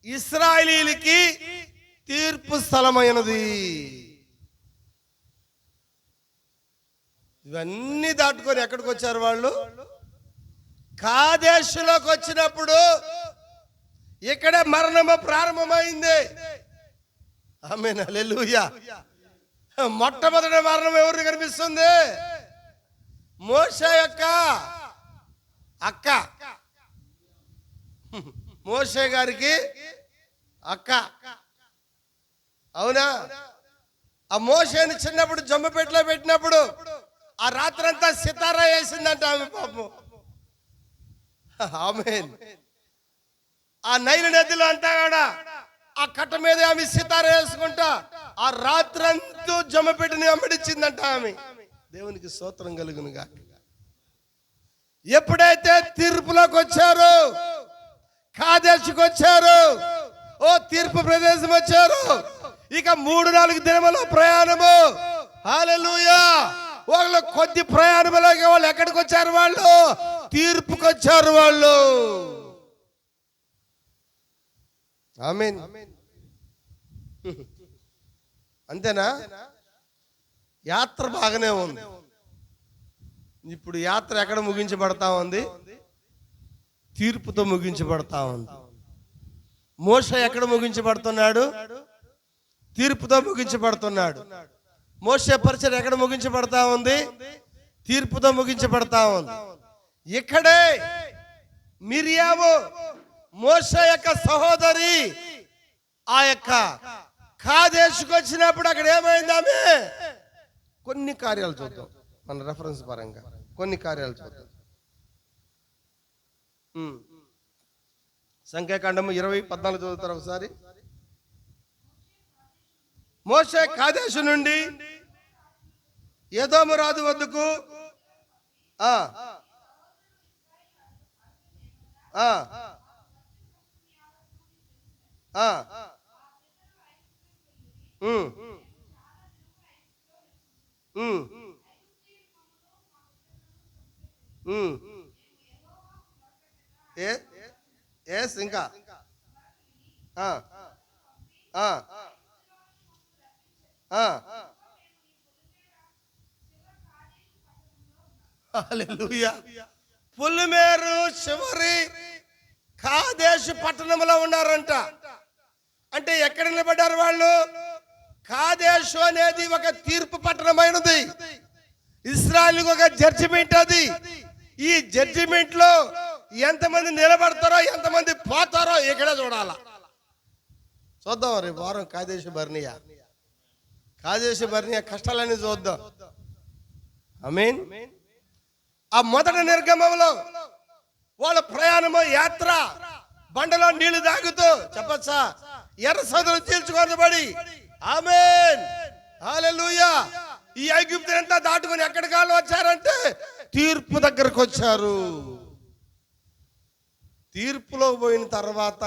ఇశ్రాయేలీలకి తీర్పు స్థలమైనది. ఇవన్నీ దాటుకొని ఎక్కడికి వచ్చారు వాళ్ళు? కాదేశులోకి వచ్చినప్పుడు ఇక్కడే మరణము ప్రారంభమైంది. ఆమేన్, హల్లెలూయా. మొట్టమొదటి మరణం ఎవరు కనిపిస్తుంది? మోషే యొక్క అక్క, మోషే గారికి అక్క. అవునా? ఆ మోషేని చిన్నప్పుడు జమ్మిపెట్టలో పెట్టినప్పుడు ఆ రాత్రంతా సితారా వేసిందంట ఆమె, పాపం. ఆమేన్. ఆ నైలు నదిలో అంతా కూడా ఆ కట్ట మీద ఆమె సితారా వేసుకుంటా ఆ రాత్రంతా జమ్మిపెట్టని అమ్మడిచ్చిందంట ఆమె. దేవునికి స్తోత్రం కలుగునుగా. ఎప్పుడైతే తీర్పులోకి వచ్చారు, కాదేశుకు వచ్చారు, ఓ తీర్పు ప్రదేశం వచ్చారు, ఇక 3-4 దినముల ప్రయాణము. హల్లెలూయా. వాళ్ళు కొద్ది ప్రయాణంలోకి వాళ్ళు ఎక్కడికి వచ్చారు? వాళ్ళు తీర్పుకి వచ్చారు వాళ్ళు. ఆమేన్. అంతేనా? యాత్ర బాగానే ఉంది. ఇప్పుడు యాత్ర ఎక్కడ ముగించబడతా ఉంది? తీర్పుతో ముగించబడతా ఉంది. మోషే ఎక్కడ ముగించబడుతున్నాడు? తీర్పుతో ముగించబడుతున్నాడు. మోషే పరిచయం ఎక్కడ ముగించబడతా ఉంది? తీర్పుతో ముగించబడతా ఉంది. ఇక్కడే మిరియాము మోషే యొక్క సహోదరి ఆ యొక్క కాదేశుకు వచ్చినప్పుడు అక్కడ ఏమైంది? ఆమె కొన్ని కార్యాలు చూద్దాం మన రెఫరెన్స్ పరంగా. కొన్ని కార్యాలు చూద్దాం. సంఖ్యాకాండము 20:14 చదువుతారు ఒకసారి. మోషే కాదేశు నుండి ఎదోము రాజు వద్దకు ఇంకా హల్లెలూయా. పులిమేరు చివరి కాదేశు పట్టణంలో ఉన్నారంట. అంటే ఎక్కడ నిలబడ్డారు వాళ్ళు? కాదేశు అనేది ఒక తీర్పు పట్టణమైనది. ఇశ్రాయేలుకు ఒక జడ్జిమెంట్ అది. ఈ జడ్జిమెంట్ లో ఎంతమంది నిలబడతారో ఎంతమంది పోతారో ఇక్కడే చూడాల. చూద్దాం రేపు వారం కాదేశు బర్నియా, కాదేశు బర్నియా కష్టాలన్నీ చూద్దాం. ఆమేన్. ఆ మొదటి నిర్గమంలో వాళ్ళ ప్రయాణము, యాత్ర, బండలో నీళ్లు తాగుతూ చెప్పచ్చా ఎర్ర సముద్రం చీల్చుకొనబడి, ఆమేన్, హల్లెలూయా, ఈ ఐగుప్తునంతా దాటుకొని ఎక్కడికి వాళ్ళు వచ్చారంటే తీర్పు దగ్గరకు వచ్చారు. తీర్పులో పోయిన తర్వాత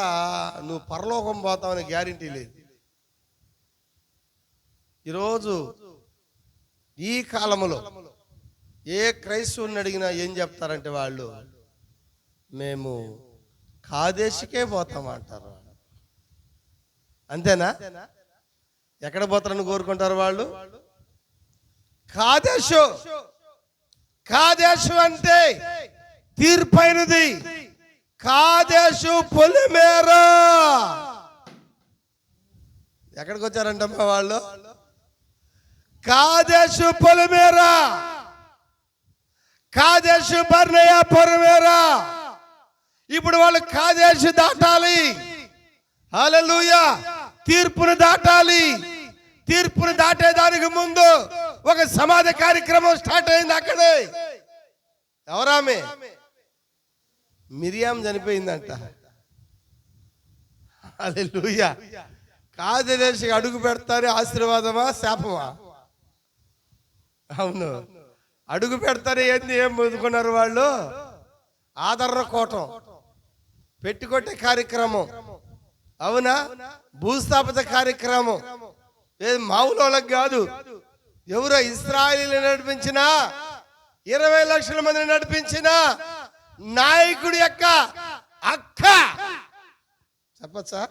నువ్వు పరలోకం పోతావని గ్యారెంటీ లేదు. ఈరోజు ఈ కాలంలో ఏ క్రైస్తవుని అడిగినా ఏం చెప్తారంటే వాళ్ళు, మేము కాదేశుకే పోతామంటారు. అంతేనా? ఎక్కడ పోతారని కోరుకుంటారు వాళ్ళు? కాదేశు. కాదేశు అంటే తీర్పైనది. కాదేశు పొలిమేర. ఎక్కడికి వచ్చారంటమ్మా వాళ్ళు? కాదేశు పొలిమేర. కాదేశు బర్నేయ పొరమేరా. ఇప్పుడు వాళ్ళు కాదేశు దాటాలి. హల్లెలూయా. తీర్పును దాటాలి. తీర్పును దాటేదానికి ముందు ఒక సమాధి కార్యక్రమం స్టార్ట్ అయింది అక్కడే. ఎవరామె? మిరియాం చనిపోయిందంట. హల్లెలూయా. కాదేశుకి అడుగు పెడతానే ఆశీర్వాదమా శాపమా? అవును, అడుగు పెడతానే ఏంది? ఏం పొందుకున్నారు వాళ్ళు? ఆదరణ కోటం, పెట్టుకొట్టే కార్యక్రమం. అవునా? భూస్థాపిత కార్యక్రమం. ఏది మామూలు కాదు. ఎవరో ఇశ్రాయేలు నడిపించిన 20 లక్షల మందిని నడిపించిన నాయకుడి యొక్క అక్క. చెప్పచ్చా?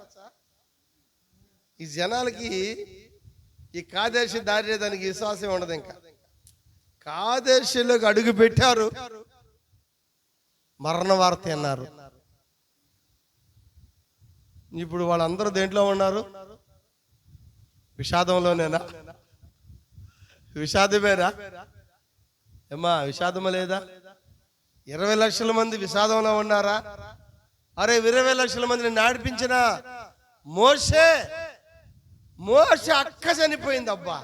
ఈ జనాలకి ఈ కాదేశి దారేదానికి విశ్వాసం ఉండదు. ఇంకా కాదేశిలోకి అడుగు పెట్టారు, మరణ వార్త అన్నారు. ఇప్పుడు వాళ్ళందరూ దేంట్లో ఉన్నారు? విషాదంలోనేనా? విషాదమేనా? ఏమ్మా, విషాదమా లేదా? 20 లక్షల మంది విషాదంలో ఉన్నారా? అరే, 20 లక్షల మందిని నడిపించిన మోషే అక్క చనిపోయింది. అబ్బా,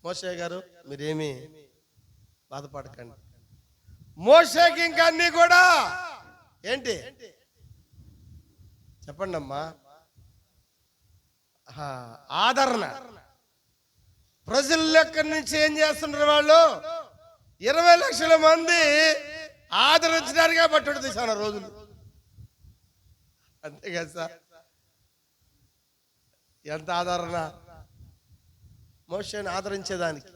మోషే గారు మీరేమి బాధపడకండి. మోషేకి ఇంకా అన్ని కూడా ఏంటి చెప్పండి అమ్మా? ఆదరణ. ప్రజల లెక్క నుంచి ఏం చేస్తున్నారు వాళ్ళు? 20 లక్షల మంది ఆదరించడానికే పట్టుడు తీసాను రోజులు. అంతే కదా సార్? ఎంత ఆదరణ! మోషేని ఆదరించేదానికి.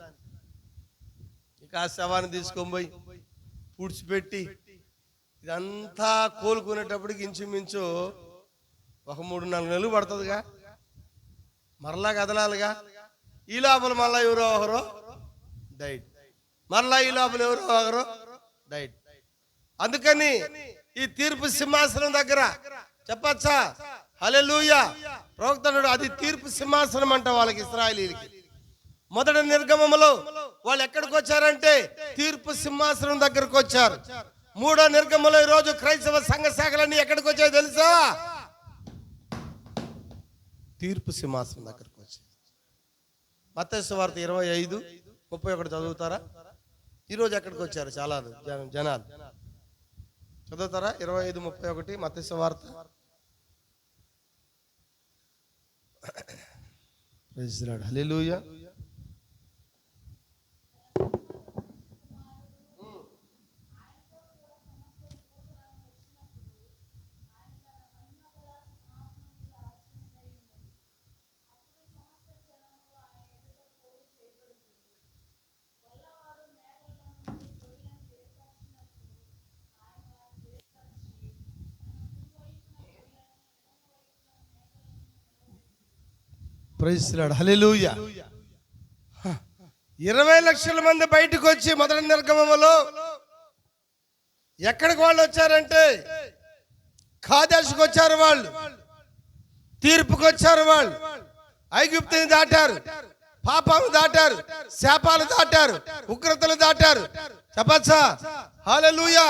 ఇక ఆ శవాన్ని తీసుకొని పోయి పూడ్చిపెట్టి ఇదంతా కోలుకునేటప్పటికి ఇంచుమించు ఒక 3-4 నెలలు పడుతుందిగా. మరలా కదలాలిగా. ఈ లోపల మళ్ళా ఎవరో ఒకరు డైట్, మరలా ఈ లోపల ఎవరో ఒకరు డైట్. అందుకని ఈ తీర్పు సింహాసనం దగ్గర చెప్పచ్చా? హల్లెలూయా. ప్రవక్తనుడు అది తీర్పు సింహాసనం అంట వాళ్ళకి, ఇశ్రాయేలీయులకి. మొదటి నిర్గమములో వాళ్ళు ఎక్కడికి వచ్చారంటే తీర్పు సింహాసనం దగ్గరకు వచ్చారు. మూడో నిర్గమలో ఈ రోజు క్రైస్తవ సంఘ శాఖలన్నీ ఎక్కడికి వచ్చాయో తెలుసా? తీర్పు సింహాసనం దగ్గరకు వచ్చాయి. మత్తయి సువార్త 25:31 చదువుతారా? ఈరోజు ఎక్కడికి వచ్చారు చాలా జనాలు? చదువుతారా? 25:31 మత్తయి సువార్త. Praise the lord. Hallelujah. Praise the lord. Hallelujah. 20 లక్షల మంది బయటకు వచ్చి మొదటి నిర్గమములో ఎక్కడికి వాళ్ళు వచ్చారంటే కాదేశుకు వచ్చారు. వాళ్ళు తీర్పుకు వచ్చారు. వాళ్ళు ఐగుప్తుని దాటారు, పాపాలు దాటారు, శాపాలు దాటారు, ఉగ్రతలు దాటారు. చెప్పచ్చా? హల్లెలూయా.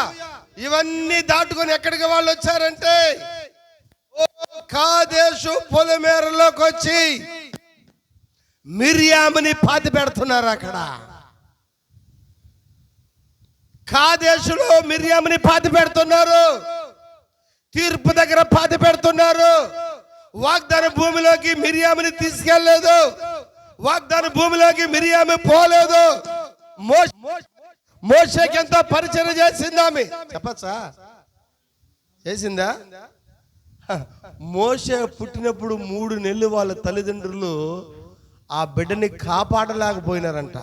ఇవన్నీ దాటుకొని ఎక్కడికి వాళ్ళు వచ్చారంటే కాదేశు పొలిమేరలోకి వచ్చి మిరియాముని పాతి పెడుతున్నారు. అక్కడ కాదేశులో మిరియాముని పాతి పెడుతున్నారు. తీర్పు దగ్గర పాతి పెడుతున్నారు. వాగ్దాన భూమిలోకి మిరియాముని తీసుకెళ్లేదు. వాగ్దాన భూమిలోకి మిరియాము పోలేదు. మోషేకి ఎంతో పరిచయం చేసిందామె. చెప్పచ్చా? చేసిందా? మోషే పుట్టినప్పుడు 3 నెలలు వాళ్ళ తల్లిదండ్రులు ఆ బిడ్డని కాపాడలేకపోయినారంట.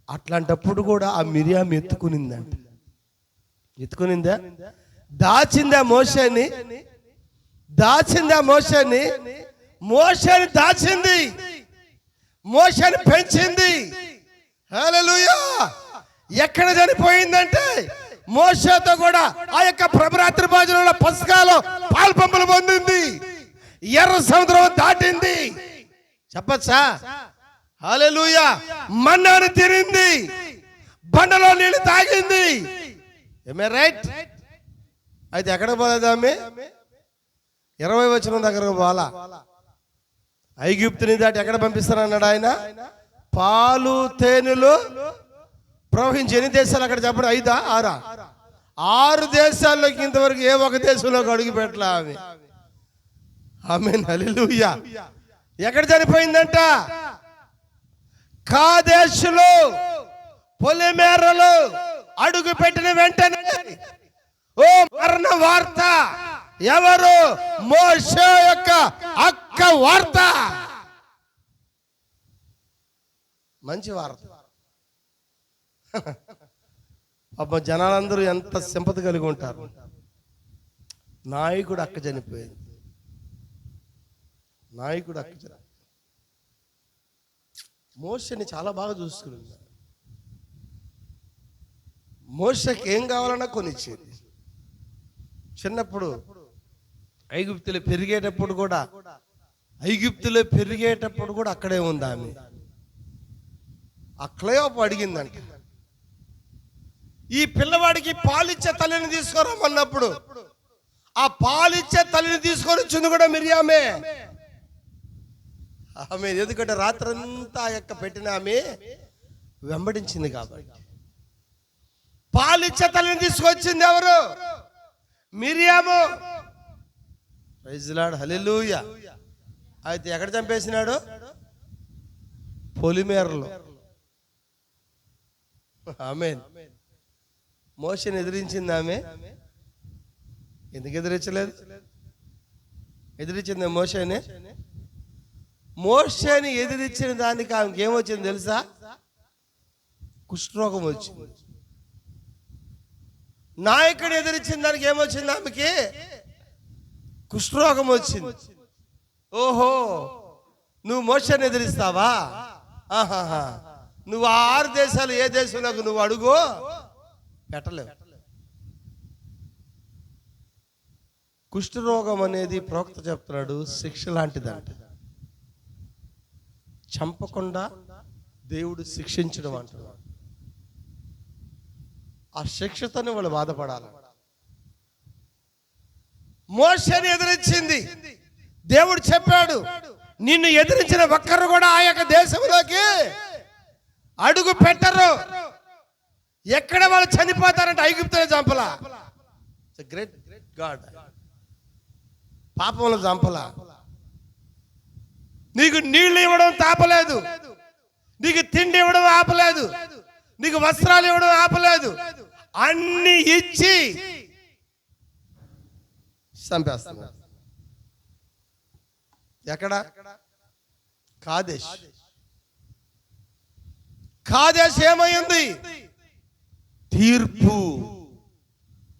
అట్లాంటప్పుడు కూడా ఆ మిరియాం ఎత్తుకునిందంట. ఎత్తుకునిందా? దాచిందా మోషేని? దాచిందా మోషేని? మోషేని దాచింది, మోషేని పెంచింది. హల్లెలూయా. ఎక్కడ చనిపోయిందంటే మోషేతో కూడా ఆ యొక్క ప్రభరాత్రి భోజనంలో పస్కాలో పాల్పంపులు పొందింది. ఎర్ర సముద్రం దాటింది. చెప్పచ్చా? హల్లెలూయా. మన్నాను తినింది. బండలో నీళ్లు తాగింది. ఏమే రైట్? అయితే ఎక్కడ పోలేదు ఆమె? 20 వచనం దగ్గరకు పోలా. ఐగుప్తుని దాటి ఎక్కడ పంపిస్తానన్నాడు ఆయన? పాలు తేనెలు ప్రవహించి ఎన్ని దేశాలు అక్కడ చెప్పండి? 5 6 6 దేశాల్లోకి ఇంతవరకు ఏ ఒక దేశంలోకి అడుగు పెట్టలే ఆమె. ఆమేన్, హల్లెలూయా. ఎక్కడ చనిపోయిందంట? కాదేశులో పొలిమేరలో అడుగు పెట్టిన వెంటనే ఓ మరణ వార్త. ఎవరు? మోషే యొక్క అక్క వార్త. మంచి వార్త. అబ్బా, జనాలందరూ ఎంత సింపతి కలిగి ఉంటారు. నాయకుడు అక్క చనిపోయింది. నాయకుడు అక్క చనిపోయింది. మోషేని చాలా బాగా చూసుకున్నాడు. మోషేకి ఏం కావాలన్నా కొనిచ్చేది. చిన్నప్పుడు ఐగుప్తులో పెరిగేటప్పుడు కూడా అక్కడే ఉంది ఆమె. ఆ క్లయోప అడిగిందంట, ఈ పిల్లవాడికి పాలిచ్చే తల్లిని తీసుకురమ్మన్నప్పుడు ఆ పాలిచ్చే తల్లిని తీసుకొని వచ్చింది కూడా మిరియామే. ఆమె ఎందుకంటే రాత్రంతా ఆ యొక్క పెట్టిన ఆమె వెంబడించింది కాబట్టి. పాలిచ్చే తల్లిని తీసుకొచ్చింది ఎవరు? మిరియాము. ప్రైజ్ లార్డ్, హల్లెలూయా. అయితే ఎక్కడ చంపేసినాడు? పొలిమేరలో. ఆమేన్. మోషేని ఎదిరించింది ఆమె. ఎందుకు ఎదిరించలేదు? ఎదిరించింది మోషేని. మోషేని ఎదిరించిన దానికి ఆమెకి ఏమొచ్చింది తెలుసా? కుష్ఠరోగం వచ్చింది. నాయకుడు ఎదిరించిన దానికి ఏమొచ్చింది? ఆమెకి కుష్ఠరోగం వచ్చింది. ఓహో, నువ్వు మోషేని ఎదిరిస్తావా? ఆహాహా, నువ్వు 6 దేశాలు ఏ దేశంలోకి నువ్వు అడుగు పెట్టలేవు. కుష్ఠరోగం అనేది ప్రవక్త చెప్తున్నాడు శిక్ష లాంటిదంట. చంపకుండా దేవుడు శిక్షించడం అంటున్నాడు. ఆ శిక్షతోనే వాళ్ళు బాధపడాలి. మోషేని ఎదిరించింది. దేవుడు చెప్పాడు, నిన్ను ఎదిరించిన ఒక్కరు కూడా ఆ యొక్క దేశంలోకి అడుగు పెట్టరు. ఎక్కడ వాళ్ళు చనిపోతారంటే ఐగుప్తులో చంపలా. Great God. పాపంలో చంపలా. నీకు నీళ్లు ఇవ్వడం తాపలేదు, నీకు తిండి ఇవ్వడం ఆపలేదు, నీకు వస్త్రాలు ఇవ్వడం ఆపలేదు. అన్ని ఇచ్చి చంపేస్తున్నా. ఎక్కడ? కాదేశ్. కాదేశ్ ఏమైంది? తీర్పు.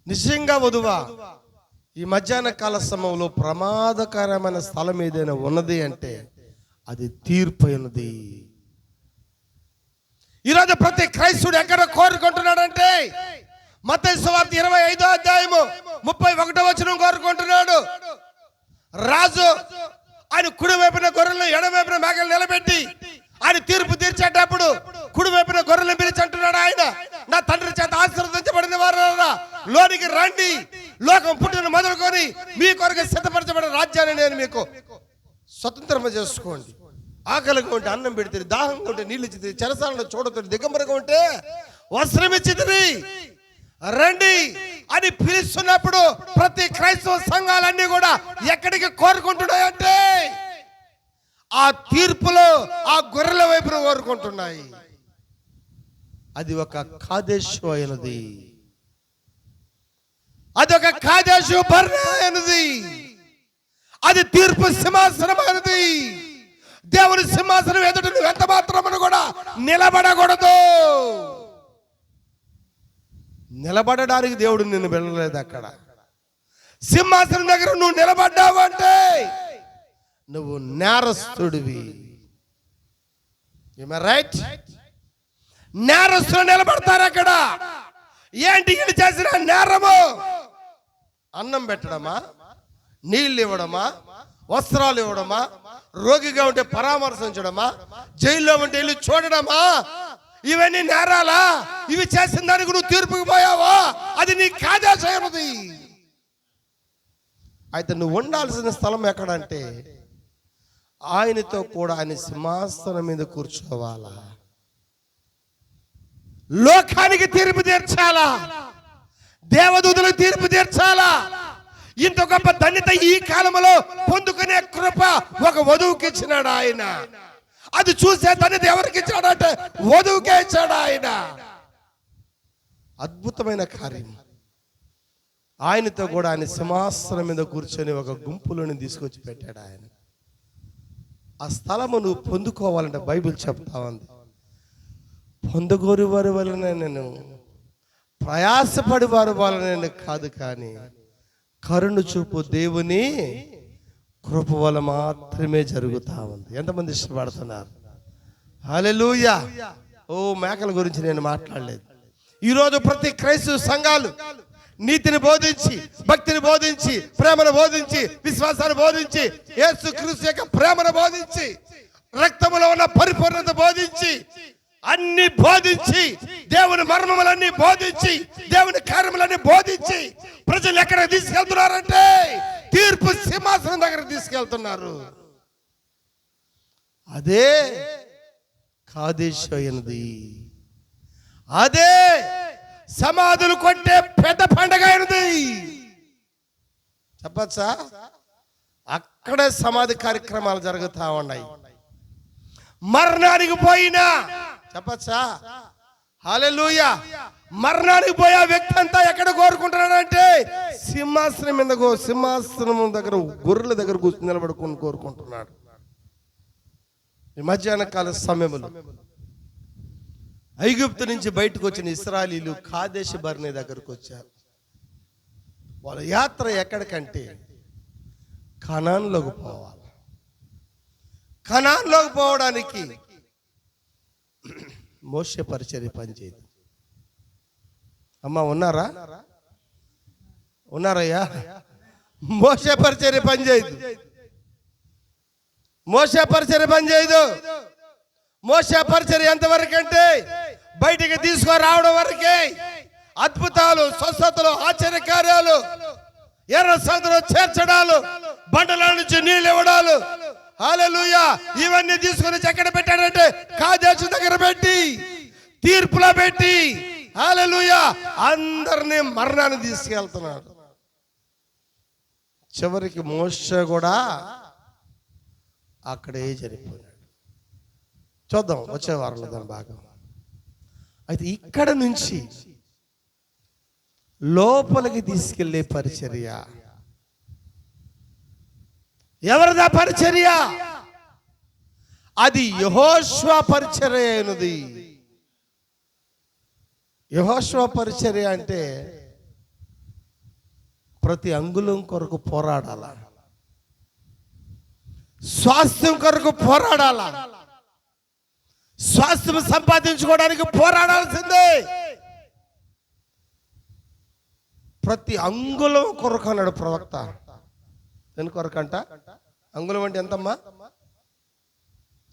నిజంగా వధువా, ఈ మధ్యాహ్న కాల సమయంలో ప్రమాదకరమైన స్థలం ఏదైనా ఉన్నది అంటే అది తీర్పు అయినది. ఈరోజు ప్రతి క్రైస్తవుడు ఎక్కడ కోరుకుంటున్నాడంటే మత్తయి సువార్త 25వ అధ్యాయము 31వ వచనం కోరుకుంటున్నాడు. రాజు ఆయన కుడి వైపున గొర్రెలను ఎడమ వైపున మేకలు నిలబెట్టి ఆయన తీర్పు తీర్చేటప్పుడు కుడి వైపున గొర్రెలను పిలిచి అంటున్నాడు ఆయన, నా తండ్రి చేత ఆశీర్వదించబడిన వారారా లోనికి రండి, లోకం పుట్టిన మొదలుకొని మీ కొరకు సిద్ధపరచబడిన రాజ్యాన్ని నేను మీకు స్వతంత్రం చేసుకోండి. ఆకలిగా ఉంటే అన్నం పెడితే, దాహంగా ఉంటే నీళ్ళు ఇచ్చి, చెరసాలను చూడతాడు, దిగంబరగా ఉంటే వస్త్రం ఇచ్చింది, రండి అని పిలుస్తున్నప్పుడు ప్రతి క్రైస్తవ సంఘాలన్నీ కూడా ఎక్కడికి కోరుకుంటున్నాయంటే ఆ తీర్పులో ఆ గొర్రెల వైపున కోరుకుంటున్నాయి. అది ఒక కాదేశు అయినది, అది ఒక కాదేశు బర్నే అయినది, అది తీర్పు సింహాసనం అయినది. దేవుని సింహాసనం ఎదుట నువ్వు ఎంత మాత్రమని కూడా నిలబడకూడదు. నిలబడడానికి దేవుడు నిన్ను వెళ్ళలేదు. అక్కడ సింహాసనం దగ్గర నువ్వు నిలబడ్డావు అంటే నువ్వు నేరస్తుడివి. రైట్? నేరస్తులు నిలబడతారు అక్కడ. ఏంటి వీళ్ళు చేసిన నేరము? అన్నం పెట్టడమా, నీళ్ళు ఇవ్వడమా, వస్త్రాలు ఇవ్వడమా, రోగిగా ఉంటే పరామర్శించడమా, జైల్లో ఉంటే వెళ్ళి చూడడమా? ఇవన్నీ నేరాలా? ఇవి చేసిన దానికి నువ్వు తీర్పుకి పోయావా? అది నీ కాదేశమైనది. అయితే నువ్వు ఉండాల్సిన స్థలం ఎక్కడంటే ఆయనతో కూడా ఆయన సింహాసనం మీద కూర్చోవాలా. లోకానికి తీర్పు తీర్చాలా, దేవదూతలకు తీర్పు తీర్చాలా. ఇంత గొప్ప ధన్యత ఈ కాలంలో పొందుకునే కృప ఒక వధువుకి ఇచ్చినాడు ఆయన. అది చూసే ధన్యత ఎవరికి ఇచ్చాడంటే వధువుకే ఇచ్చాడు ఆయన. అద్భుతమైన కార్యం. ఆయనతో కూడా ఆయన సింహాసనం మీద కూర్చొని ఒక గుంపులను తీసుకొచ్చి పెట్టాడు ఆయన. ఆ స్థలము నువ్వు పొందుకోవాలంటే బైబిల్ చెప్తా ఉంది, పొందుకోరి వారి వలన నేను, ప్రయాసపడి వారి వలన కాదు, కానీ కరుణ చూపు దేవుని కృప వల్ల మాత్రమే జరుగుతా ఉంది. ఎంతమంది ఇష్టపడుతున్నారు? హల్లెలూయా. ఓ మేకల గురించి నేను మాట్లాడలేదు. ఈరోజు ప్రతి క్రైస్తవ సంఘాలు నీతిని బోధించి, భక్తిని బోధించి, ప్రేమను బోధించి, విశ్వాసాన్ని బోధించి, యేసుక్రీస్తు యొక్క ప్రేమను బోధించి, రక్తములో ఉన్న పరిపూర్ణత బోధించి, అన్ని బోధించి, దేవుని మర్మములన్నీ బోధించి, దేవుని కార్యములన్నీ బోధించి ప్రజలు ఎక్కడ తీసుకెళ్తున్నారంటే తీర్పు సింహాసనం దగ్గర తీసుకెళ్తున్నారు. అదే కాదేశమైనది, అదే సమాధులు కొట్టే పెద్ద పండగ అయినది. చెప్పచ్చా? అక్కడే సమాధి కార్యక్రమాలు జరుగుతూ ఉన్నాయి. మరణానికి పోయినా చెప్పచ్చా? హల్లెలూయా. మరణానికి పోయే వ్యక్తి అంతా ఎక్కడ కోరుకుంటున్నాడంటే సింహాసనం మీద, సింహాసనం దగ్గర గొర్రెల దగ్గర కూర్చుని నిలబడుకొని కోరుకుంటున్నాడు. ఈ మధ్యాహ్న కాల సమయంలో ఐగుప్తు నుంచి బయటకు వచ్చిన ఇశ్రాయేలీలు కాదేశు బర్నే దగ్గరకు వచ్చారు. వాళ్ళ యాత్ర ఎక్కడికంటే కనాన్లోకి పోవాలి. కనాన్లోకి పోవడానికి మోషే పరిచర్య పనిచేయదు. అమ్మా ఉన్నారా? ఉన్నారయ్యా? మోషే పరిచర్య పనిచేయదు. మోషే పరిచర్య పనిచేయదు. మోషే పరిచర్య ఎంతవరకు అంటే బయటికి తీసుకురావడం వరకే. అద్భుతాలు, స్వస్థతలు, ఆశ్చర్యకార్యాలు, ఎర్ర సముద్రం చేర్చడాలు, బండల నుంచి నీళ్ళు ఇవ్వడాలు, హల్లెలూయా, ఇవన్నీ తీసుకుని ఎక్కడ పెట్టాడంటే కాదేశు దగ్గర పెట్టి, తీర్పులో పెట్టి, హల్లెలూయా, అందరినీ మరణాన్ని తీసుకెళ్తున్నాడు. చివరికి మోషే కూడా అక్కడే చనిపోయాడు. చూద్దాం వచ్చే వారంలో దాని భాగం. అయితే ఇక్కడ నుంచి లోపలికి తీసుకెళ్లే పరిచర్య ఎవరిదా? పరిచర్య అది యెహోషువ పరిచర్య అయినది. యెహోషువ పరిచర్య అంటే ప్రతి అంగుళం కొరకు పోరాడాల, స్వాస్థ్యం కొరకు పోరాడాల, స్వాస్థ్యం సంపాదించుకోవడానికి పోరాడాల్సిందే. ప్రతి అంగుళం కొరకు అన్నాడు ప్రవక్త. దేని కొరకు అంట? అంగుళం అంటే ఎంతమ్మా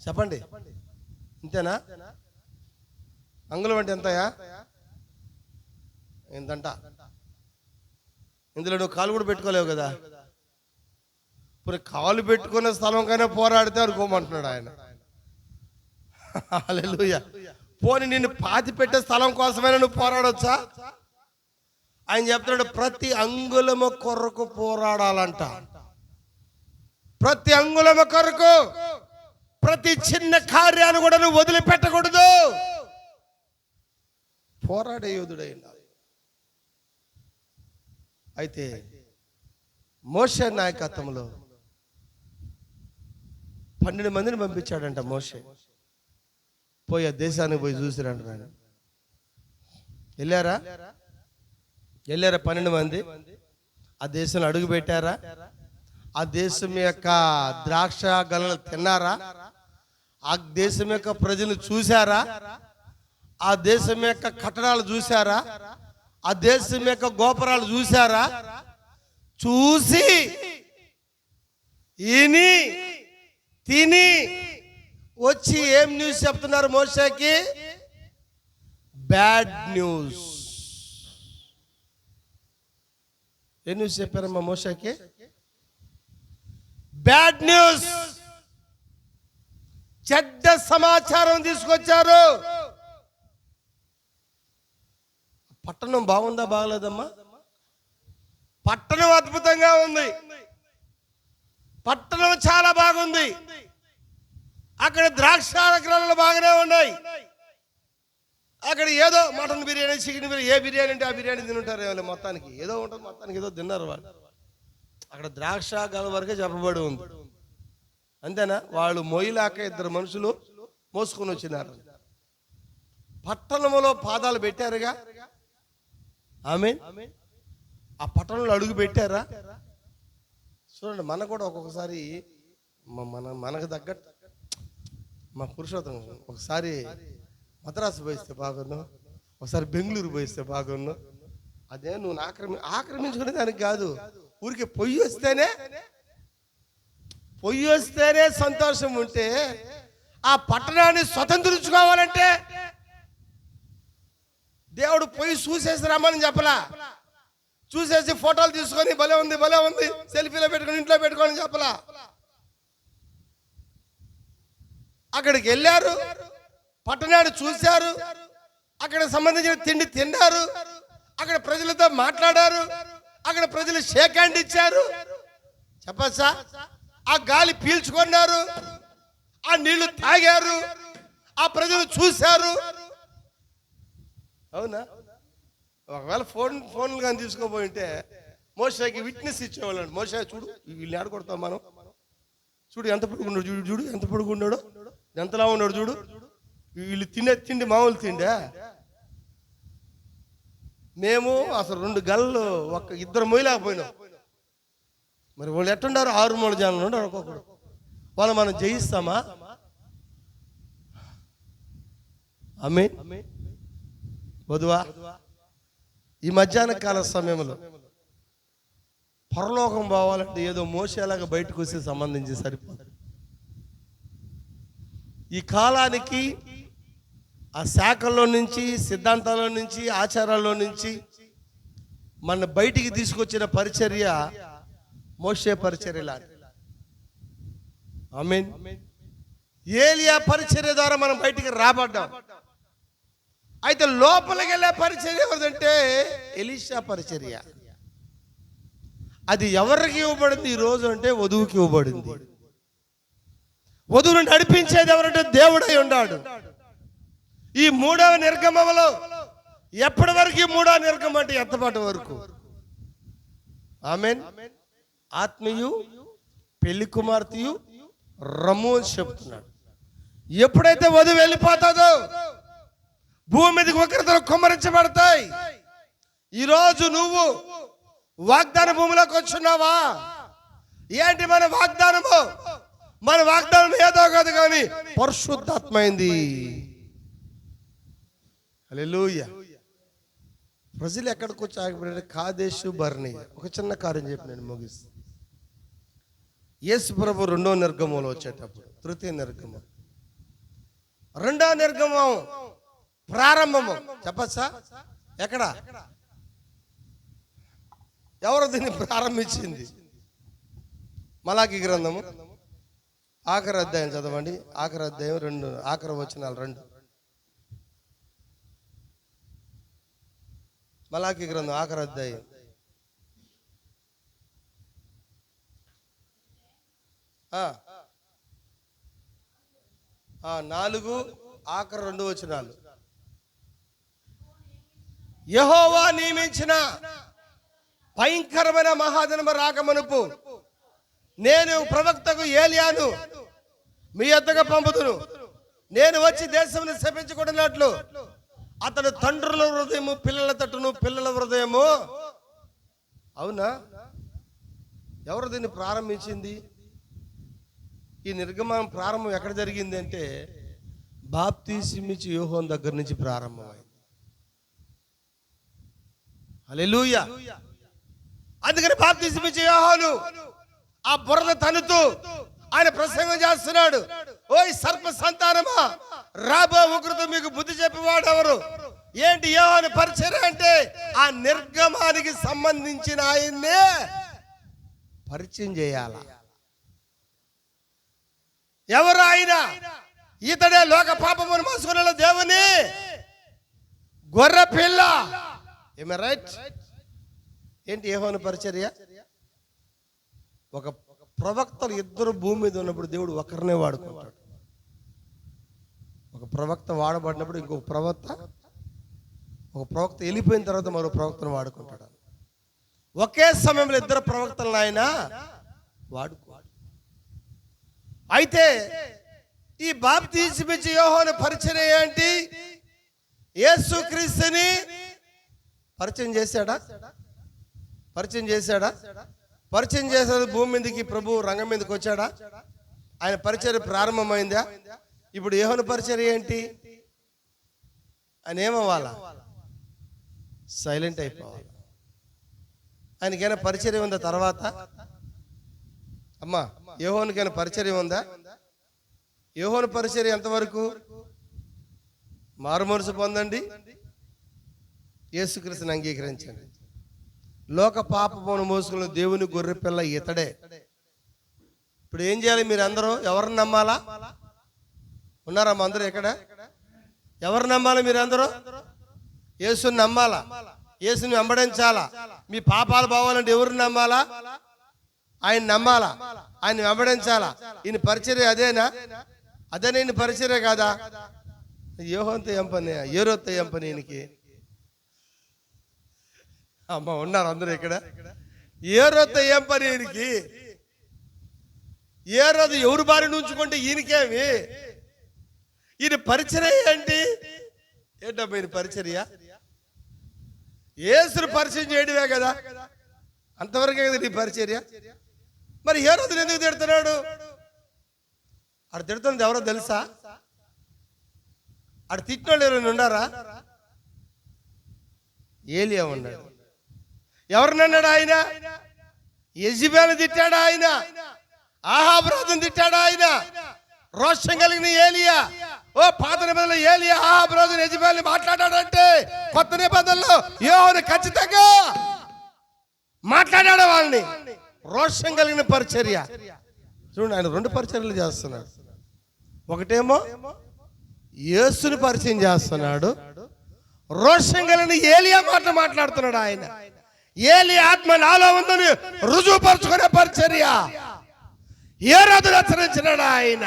చెప్పండి? ఇంతేనా? అంగుళం అంటే ఎంతయా? ఎంతంట? ఇందులో నువ్వు కాలు కూడా పెట్టుకోలేవు కదా. ఇప్పుడు కాలు పెట్టుకునే స్థలం కైనా పోరాడితే అనుకోమంటున్నాడు ఆయన. హల్లెలూయా. పోనీ నిన్ను పాతి పెట్టే స్థలం కోసమైనా నువ్వు పోరాడొచ్చా? ఆయన చెప్తున్నాడు ప్రతి అంగుళము కొరకు పోరాడాలంట. ప్రతి అంగుళము కొరకు, ప్రతి చిన్న కార్యాన్ని కూడా నువ్వు వదిలిపెట్టకూడదు. పోరాడే యోధుడైన అయితే మోషే నాయకత్వంలో 12 మందిని పంపించాడంట మోషే. పోయి ఆ దేశానికి పోయి చూసిరంట. ఆయన వెళ్ళారా? 12 మంది ఆ దేశంలో అడుగు పెట్టారా? ఆ దేశం యొక్క ద్రాక్ష గలలు తిన్నారా? ఆ దేశం యొక్క ప్రజలు చూశారా? ఆ దేశం యొక్క కట్టడాలు చూశారా? ఆ దేశం యొక్క గోపురాలు చూశారా? చూసి ఇని తిని వచ్చి ఏం న్యూస్ చెప్తున్నారు మోషేకి? Bad news. ఏ న్యూస్ చెప్పారమ్మా మోషేకి? బ్యాడ్ న్యూస్, చెడ్డ సమాచారం తీసుకొచ్చారు. పట్టణం బాగుందా బాగలేదమ్మా? పట్టణం అద్భుతంగా ఉంది. పట్టణం చాలా బాగుంది. అక్కడ ద్రాక్షారకాలు బాగానే ఉన్నాయి. అక్కడ ఏదో మటన్ బిర్యానీ, చికెన్ బిర్యానీ, ఏ బిర్యానీ అంటే ఆ బిర్యానీ తింటారు. వాళ్ళు మొత్తానికి ఏదో ఉంటుంది, మొత్తానికి ఏదో తిన్నారు వాళ్ళు. అక్కడ ద్రాక్ష గల వరకే చెప్పబడి ఉంది. అంతేనా? వాళ్ళు మొయ్యలాక ఇద్దరు మనుషులు మోసుకొని వచ్చినారు. పట్టణంలో పాదాలు పెట్టారుగా. ఆమేన్. ఆ పట్టణంలో అడుగు పెట్టారా? చూడండి, మనకు కూడా ఒక్కొక్కసారి మనకు తగ్గట్టు మా పురుషోత్తం ఒకసారి మద్రాసు పోయిస్తే బాగున్ను, ఒకసారి బెంగళూరు పోయిస్తే బాగున్ను. అదే నువ్వు ఆక్రమించుకునే దానికి కాదు, ఊరికి పొయ్యి వస్తేనే సంతోషం ఉంటే ఆ పట్టణాన్ని స్వతంత్రించుకోవాలంటే దేవుడు పొయ్యి చూసేసి రమ్మని చెప్పలా. చూసేసి ఫోటోలు తీసుకొని భలే ఉంది సెల్ఫీలో పెట్టుకొని ఇంట్లో పెట్టుకొని చెప్పలా. అక్కడికి వెళ్ళారు, పట్టణాన్ని చూశారు, అక్కడ సంబంధించిన తిండి తిన్నారు, అక్కడ ప్రజలతో మాట్లాడారు, అక్కడ ప్రజలు షేక్ హ్యాండ్ ఇచ్చారు. చెప్పచ్చా? ఆ గాలి పీల్చుకున్నారు, ఆ నీళ్లు తాగారు, ఆ ప్రజలు చూశారు. అవునా? ఒకవేళ ఫోన్లు కానీ తీసుకోపోయి ఉంటే మోషేకి విట్నెస్ ఇచ్చేవాళ్ళు. మోషే చూడు, వీళ్ళని ఆడుకొడతాం మనం, చూడు ఎంత పొడుగున్నాడు, చూడు ఎంత పొడుగున్నాడు, ఎంతలా ఉన్నాడు చూడు, వీళ్ళు తినే తిండి మామూలు తిండా. మేము అసలు 2 గళ్ళు ఇద్దరు మొయ్యలేకపోయినాం. మరి వాళ్ళు ఎట్టుండారు? 6 మూల జనాలు ఉన్నారు ఒక్కొక్కడు. వాళ్ళు మనం జయిస్తామా? ఆమేన్. వధువా, ఈ మధ్యాహ్న కాల సమయంలో పరలోకం పోవాలంటే ఏదో మోసేలాగా బయటకు వస్తే సంబంధించి సరిపోదు. ఈ కాలానికి ఆ శాఖల్లో నుంచి, సిద్ధాంతాల నుంచి, ఆచారాల్లో నుంచి మన బయటికి తీసుకొచ్చిన పరిచర్య మోషే పరిచర్య లాంటి. ఆమేన్. ఏలియా పరిచర్య ద్వారా మనం బయటికి రాబడ్డాం. అయితే లోపలికి వెళ్ళే పరిచర్య ఎవరిదంటే ఎలీషా పరిచర్య. అది ఎవరికి ఇవ్వబడింది ఈ రోజు అంటే వధువుకి ఇవ్వబడింది. వధువును నడిపించేది ఎవరంటే దేవుడై ఉన్నాడు. ఈ 3వ నిర్గమంలో ఎప్పటి వరకు? 3వ నిర్గమం అంటే ఎంతపాటి వరకు? ఆమేన్. ఆత్మీయు, పెళ్లి కుమార్తెయు, రమ్ము అని చెప్తున్నాడు. ఎప్పుడైతే వధువు వెళ్ళిపోతుందో భూమి మీదకి ఉగ్రతలు కుమ్మరించబడతాయి. ఈరోజు నువ్వు వాగ్దాన భూమిలోకి వచ్చున్నావా? ఏంటి మన వాగ్దానము? మన వాగ్దానం ఏదో కాదు కానీ పరిశుద్ధాత్మైంది. హల్లెలూయా. ప్రజలు ఎక్కడికి వచ్చి ఆగిపోయారు? కాదేశు బర్ని. ఒక చిన్న కార్యం చెప్పి నేను ముగిస్తాను. యేసు ప్రభు 2వ నిర్గమంలో వచ్చేటప్పుడు, 3వ నిర్గమం, 2వ నిర్గమం ప్రారంభము చెప్పచ్చా? ఎక్కడ? ఎవరు దీన్ని ప్రారంభించింది? మలాకి గ్రంథము ఆఖరి అధ్యాయం చదవండి. ఆఖరి అధ్యాయం 2 ఆఖరి వచనాలు 2. మలాకి గ్రంథం ఆఖరి అధ్యాయం 4 ఆఖరి 2 వచనాలు. యెహోవా నియమించిన భయంకరమైన మహాదినము రాకమునుపు నేను ప్రవక్తకు ఏలియాను మీ యొద్దకు పంపుదును. నేను వచ్చి దేశమును శపించకూడనట్లు అతడు తండ్రుల హృదయము పిల్లల తట్టును, పిల్లల హృదయము. అవునా? ఎవరు దీన్ని ప్రారంభించింది? ఈ నిర్గమనం ప్రారంభం ఎక్కడ జరిగింది అంటే బాప్తీసిమిచ్చి యోహోను దగ్గర నుంచి ప్రారంభమైంది. హల్లెలూయా. అందుకని బాప్తీసిమిచ్చి యోహోను ఆ బురద తనుతూ ఆయన ప్రసంగం చేస్తున్నాడు. ఓయ్ సర్ప సంతానమా, రాబో ఉగ్రత మీకు బుద్ధి చెప్పేవాడు ఎవరు? ఏంటి యోహాను పరిచర్య అంటే? ఆ నిర్గమానికి సంబంధించిన ఆయన్నే పరిచయం చేయాల. ఎవరు ఆయన? ఇతడే లోక పాపమును మోసుకున్న దేవుని గొర్రె పిల్ల. ఏమే రైట్? ఏంటి యోహాను పరిచర్య? ఒక ప్రవక్తలు ఇద్దరు భూమి మీద ఉన్నప్పుడు దేవుడు ఒకరినే వాడుకుంటాడు. ఒక ప్రవక్త వాడబడినప్పుడు ఇంకొక ప్రవక్త వెళ్ళిపోయిన తర్వాత మరో ప్రవక్తను వాడుకుంటాడు. ఒకే సమయంలో ఇద్దరు ప్రవక్తలను ఆయన వాడుకోడు. అయితే ఈ బాప్తిస్మిచ్చే యోహాను పరిచర్య ఏంటి? యేసుక్రీస్తుని పరిచయం చేశాడా? పరిచయం చేసేది భూమి మీదకి ప్రభు రంగం మీదకి వచ్చాడా? ఆయన పరిచర్య ప్రారంభమైందా? ఇప్పుడు యోహాను పరిచర్య ఏంటి? ఆయన ఏమవ్వాలా? సైలెంట్ అయిపోవాలి. ఆయనకైనా పరిచర్య ఉందా? తర్వాత అమ్మా, యోహానుకైనా పరిచర్య ఉందా? యోహాను పరిచర్య ఎంతవరకు? మారుమనసు పొందండి, యేసుక్రీస్తుని అంగీకరించండి. లోక పాపమును మోసుకున్న దేవుని గొర్రె పిల్ల ఇతడే. ఇప్పుడు ఏం చేయాలి? మీరు అందరూ ఎవరిని నమ్మాలా? ఉన్నారా మా అందరూ ఇక్కడ? ఎవరు నమ్మాలి? మీరు అందరూ యేసుని నమ్మాలా, యేసుని వెంబడించాలా. మీ పాపాలు పోవాలంటే ఎవరిని నమ్మాలా? ఆయన నమ్మాలా, ఆయన వెంబడించాలా. ఈయన పరిచర్య అదేనా? అదే నేను పరిచర్య కాదా? యోహానుతో ఏం పని, ఏరోతో ఏం పని ఈయనకి? అమ్మ ఉన్నారు అందరూ ఇక్కడ. ఏరోతో ఏం పని ఈయనకి? ఏ రోజు ఎవరు బారి నుంచుకుంటే ఈయనకేమి? ఈయన పరిచర్య ఏంటి? ఏంటమ్మా ఈయన పరిచర్య? యేసును పరిచయం చేయడమే కదా, అంతవరకే కదా నీ పరిచర్య. మరి ఏ రోజు ఎందుకు తిడుతున్నాడు? ఆడు తిడుతున్నది ఎవరో తెలుసా? ఆడు తిట్టినోళ్ళు ఎవరైనా ఉన్నారా? ఏలియా ఉన్నాడు. ఎవరినన్నాడు ఆయన? యెజబెలు తిట్టాడు ఆయన, ఆహాబు రాజును తిట్టాడు ఆయన. రోషం కలిగిన ఏలియా, ఓ పాత నిబంధనలో ఏలియా ఆహాబు రాజును యెజబెలుని మాట్లాడాడంటే కొత్త నిబంధనలో యోహాను ఖచ్చితంగా మాట్లాడాడు వాళ్ళని. రోషం కలిగిన పరిచర్య. చూడండి, ఆయన రెండు పరిచర్యలు చేస్తున్నాడు. ఒకటేమో యేసుని పరిచయం చేస్తున్నాడు, రోషం కలిగిన ఏలియా మాట్లాడుతున్నాడు ఆయన. ఏలియా ఆత్మ నాలో ఉందని రుజువుపరుచుకునే పరిచర్య. ఏ రోజు హెచ్చరించినాడు ఆయన,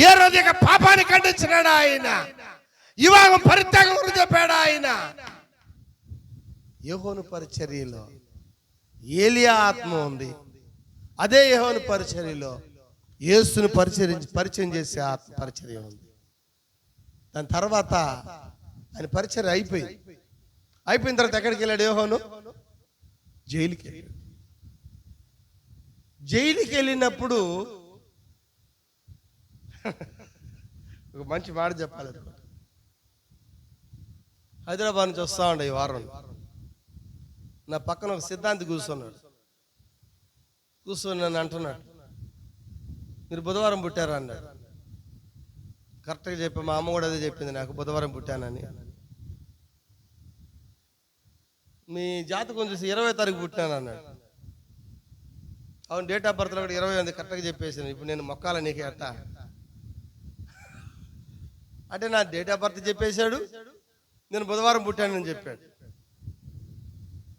ఏ రోజు ఇక పాపాన్ని ఖండించినాడు ఆయన, వివాహం పరిత్యాగం గురించి చెప్పాడు ఆయన. యోహాను పరిచర్యలో ఏలియా ఆత్మ ఉంది. అదే యోహాను పరిచర్యలో యేసుని పరిచయం చేసే ఆత్మ పరిచర్య ఉంది. దాని తర్వాత ఆయన పరిచర్య అయిపోయిన తర్వాత ఎక్కడికి వెళ్ళాడు యోహాను? జైలుకి వెళ్ళాడు. జైలుకి వెళ్ళినప్పుడు ఒక మంచి మాట చెప్పాలి. హైదరాబాద్ నుంచి వస్తా ఉండే ఈ వారం నా పక్కన ఒక సిద్ధాంతి కూర్చుని నన్ను అంటున్నాడు, మీరు బుధవారం పుట్టారా అన్నాడు. కరెక్ట్గా చెప్పి మా అమ్మ కూడా అదే చెప్పింది నాకు, బుధవారం పుట్టానని. మీ జాతకం చూసి 20వ తారీఖు పుట్టినాను అన్నాడు. అవును, డేట్ ఆఫ్ బర్త్లో కూడా 20 ఉంది కరెక్ట్గా చెప్పేసాను. ఇప్పుడు నేను మొక్కాల నీకు అట్ట అంటే నా డేట్ ఆఫ్ బర్త్ చెప్పేశాడు, నేను బుధవారం పుట్టానని చెప్పాడు.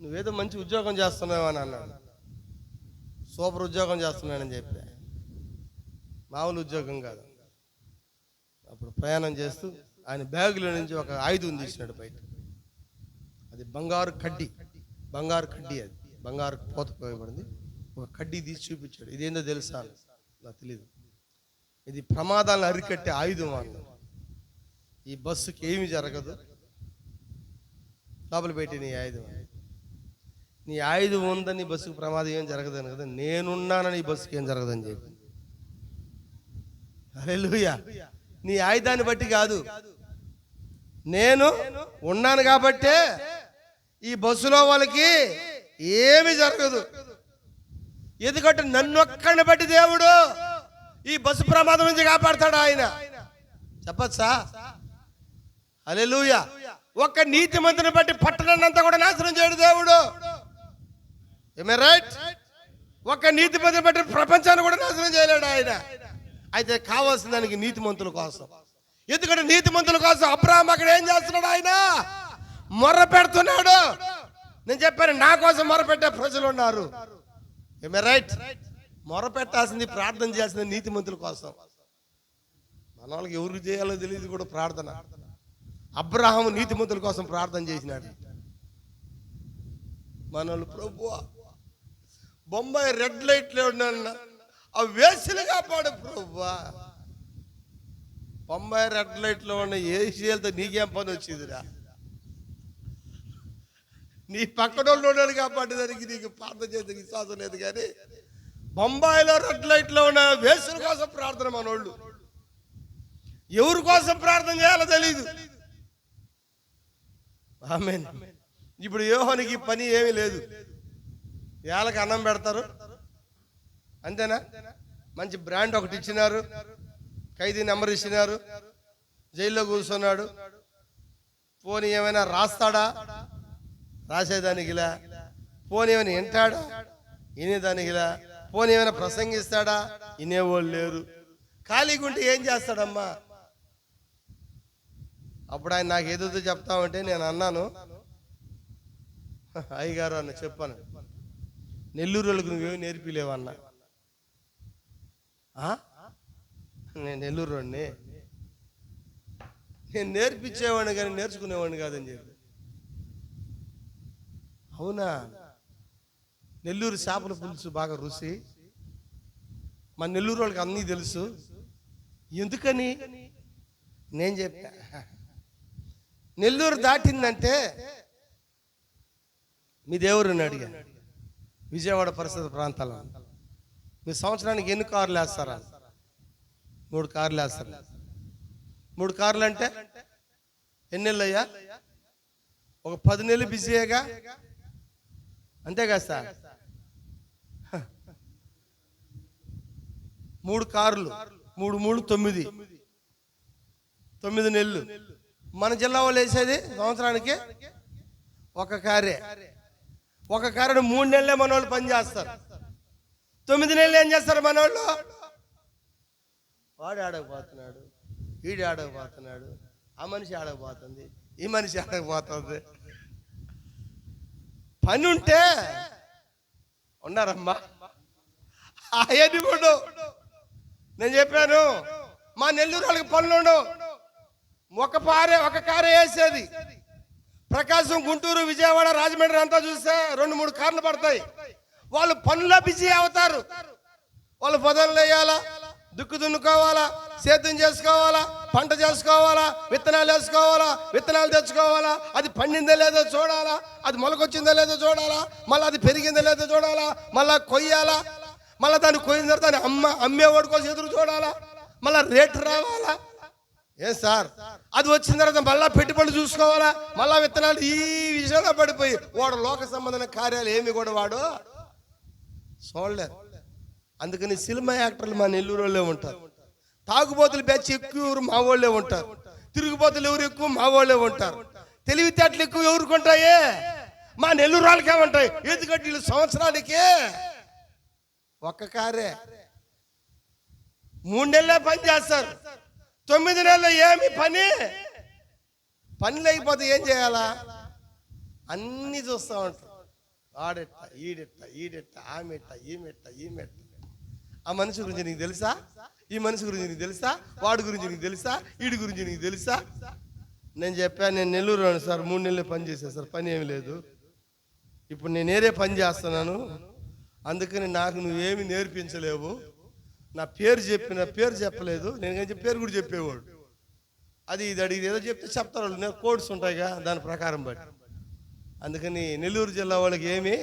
నువ్వేదో మంచి ఉద్యోగం చేస్తున్నావు అని అన్నాడు. సూపర్ ఉద్యోగం చేస్తున్నానని చెప్పా. మామూలు ఉద్యోగం కాదు. అప్పుడు ప్రయాణం చేస్తూ ఆయన బ్యాగులో నుంచి ఒక ఆయుధం తీసినాడు బయట. అది బంగారు కడ్డీ. అది బంగారు పోత పోయబడింది. ఒక కడ్డీ తీసి చూపించాడు. ఇదేందో తెలుసా? నాకు తెలియదు. ఇది ప్రమాదాలను అరికట్టే ఆయుధం అన్నాడు. ఈ బస్సుకి ఏమి జరగదు, లోపల పెట్టి నీ ఆయుధం ఉందని బస్సుకు ప్రమాదం ఏం జరగదని కదా, నేనున్నానని ఈ బస్సుకి ఏం జరగదని చెప్పి. హల్లెలూయా. నీ ఆయుధాన్ని బట్టి కాదు, నేను ఉన్నాను కాబట్టే ఈ బస్సులో వాళ్ళకి ఏమి జరగదు. ఎందుకంటే నన్ను ఒక్కడిని బట్టి దేవుడు ఈ బస్సు ప్రమాదం నుంచి కాపాడతాడు ఆయన. చెప్పచ్చా? హల్లెలూయా. ఒక్క నీతిమంతుని బట్టి పట్టణాన్నంతా కూడా నాశనం చేయడు దేవుడు. ఏమే రైట్? ఒక్క నీతిమంతుని బట్టి ప్రపంచాన్ని కూడా నాశనం చేయలేడు ఆయన. అయితే కావాల్సిన దానికి నీతిమంతుల కోసం. ఎందుకంటే నీతిమంతుల కోసం అబ్రాహాం అక్కడ ఏం చేస్తున్నాడు? ఆయన మొర్ర పెడుతున్నాడు. నేను చెప్పాను, నా కోసం మొర్ర పెట్టే ప్రజలు ఉన్నారు. ఏమే రైట్? మొర్ర పెట్టాల్సింది, ప్రార్థన చేయాల్సింది నీతిమంతుల కోసం. మన వాళ్ళకి ఎవరికి చేయాలో తెలియదు కూడా ప్రార్థన. అబ్రహాం నీతిమంతుల కోసం ప్రార్థన చేసినాడు. మనోళ్ళు ప్రభువా బొంబాయి రెడ్ లైట్లో ఉన్న ఆ వేసులు కాపాడు ప్రభువా. బొంబాయి రెడ్ లైట్లో ఉన్న ఏసీలతో నీకేం పని వచ్చిందిరా? నీ పక్కన ఉన్నాడు కాపాడేదానికి నీకు ప్రార్థన చేసే విశ్వాసం లేదు. కానీ బొంబాయిలో రెడ్ లైట్లో ఉన్న వేసుల కోసం ప్రార్థన. మనోళ్ళు ఎవరి కోసం ప్రార్థన చేయాలో తెలీదు. ఆమేన్. ఇప్పుడు యోహానికి పని ఏమీ లేదు. ఏళ్ళకి అన్నం పెడతారు అంతేనా? మంచి బ్రాండ్ ఒకటి ఇచ్చినారు, ఖైదీ నెంబర్ ఇచ్చినారు, జైల్లో కూర్చున్నాడు. పోనీ ఏమైనా రాస్తాడా? రాసేదానికిలా. పోనీ ఏమైనా వింటాడా? వినేదానికిలా. పోనీ ఏమైనా ప్రసంగిస్తాడా? వినేవాళ్ళు లేరు. ఖాళీగా ఉంటే ఏం చేస్తాడమ్మా? అప్పుడు ఆయన నాకు ఏదో చెప్తామంటే నేను అన్నాను, అయ్యగారు అన్న చెప్పాను, నెల్లూరు వాళ్ళకి నువ్వేమి నేర్పిలేవన్నా. నేను నెల్లూరు వాడిని, నేను నేర్పించేవాడిని కానీ నేర్చుకునేవాడిని కాదని చెప్పి. అవునా? నెల్లూరు చేపల పులుసు బాగా రుచి, మన నెల్లూరు వాళ్ళకి అన్నీ తెలుసు. ఎందుకని నేను చెప్పా, నెల్లూరు దాటిందంటే మీ దేవుడిని అడిగా, విజయవాడ పరిసర ప్రాంతాల్లో మీ సంవత్సరానికి ఎన్ని కార్లు వేస్తారా? 3 కార్లు వేస్తారు. 3 కార్లు అంటే ఎన్ని నెలలు అయ్యా? ఒక 10 నెలలు బిజీగా, అంతేగా సార్? 3 కార్లు, 3 3 9 నెలలు. మన జిల్లా వాళ్ళు వేసేది సంవత్సరానికి ఒక కారే. ఒక కారుని 3 నెలలే మన వాళ్ళు పని చేస్తారు. 9 నెలలు ఏం చేస్తారు మన వాళ్ళు? వాడు ఆడకపోతున్నాడు, వీడు ఆడకపోతున్నాడు, ఆ మనిషి ఆడకపోతుంది, ఈ మనిషి ఆడకపోతుంది. పని ఉంటే ఉన్నారమ్మా అవన్నీ కూడా. నేను చెప్పాను, మా నెల్లూరు వాళ్ళకి పనులు ఉండవు. ఒక కారే వేసేది. ప్రకాశం, గుంటూరు, విజయవాడ, రాజమండ్రి అంతా చూస్తే 2-3 కార్లు పడతాయి. వాళ్ళు పనుల్లో బిజీ అవుతారు. వాళ్ళు పొదలు వేయాలా, దుక్కు దున్నుకోవాలా, సేద్యం చేసుకోవాలా, పంట చేసుకోవాలా, విత్తనాలు వేసుకోవాలా, విత్తనాలు తెచ్చుకోవాలా, అది పండిందో లేదో చూడాలా, అది మొలకొచ్చిందో లేదో చూడాలా, మళ్ళీ అది పెరిగిందో లేదో చూడాలా, మళ్ళీ కొయ్యాలా, మళ్ళీ దాన్ని కొయ్యిన తర్వాత దాన్ని అమ్మేవాడి కోసం ఎదురు చూడాలా, మళ్ళీ రేటు రావాలా. ఏ సార్, అది వచ్చిన తర్వాత మళ్ళా పెట్టుబడి చూసుకోవాలా, మళ్ళా విత్తనాలు. ఈ విషయంలో పడిపోయి వాడు లోక సంబంధమైన కార్యాలు ఏమి కూడా వాడు చూడలేదు. అందుకని సినిమా యాక్టర్లు మా నెల్లూరు వాళ్ళే ఉంటారు. తాగుబోతులు బ్యాచ్ ఎక్కువ మా వాళ్ళే ఉంటారు. తిరుగుబోతులు ఎవరు ఎక్కువ మా వాళ్ళే ఉంటారు. తెలివితేటలు ఎక్కువ ఎవరికి ఉంటాయి? మా నెల్లూరు వాళ్ళకే ఉంటాయి. ఎందుకంటే వీళ్ళు సంవత్సరానికి ఒక్క కారే 3 నెలలే పని చేస్తారు. 9 నెలలు ఏమి పని లేకపోతే ఏం చేయాలా? అన్నీ చూస్తూ ఉంటారు. ఆడెట్ట, ఈడెట్ట, ఆమెట్ట, ఈమెట్ట. ఆ మనిషి గురించి నీకు తెలుసా? ఈ మనిషి గురించి నీకు తెలుసా? వాడి గురించి నీకు తెలుసా? వీడి గురించి నీకు తెలుసా? నేను చెప్పాను, నేను నెల్లూరు సార్ 3 నెలలే పని చేశాను సార్, పని ఏమి లేదు. ఇప్పుడు నేను ఏరే పని చేస్తున్నాను, అందుకని నాకు నువ్వేమి నేర్పించలేవు. నా పేరు చెప్పలేదు. నేను పేరు కూడా చెప్పేవాడు. అది ఇది అడిగి ఏదో చెప్తారు వాళ్ళు, కోడ్స్ ఉంటాయిగా, దాని ప్రకారం బట్టి. అందుకని నెల్లూరు జిల్లా వాళ్ళకి ఏమీ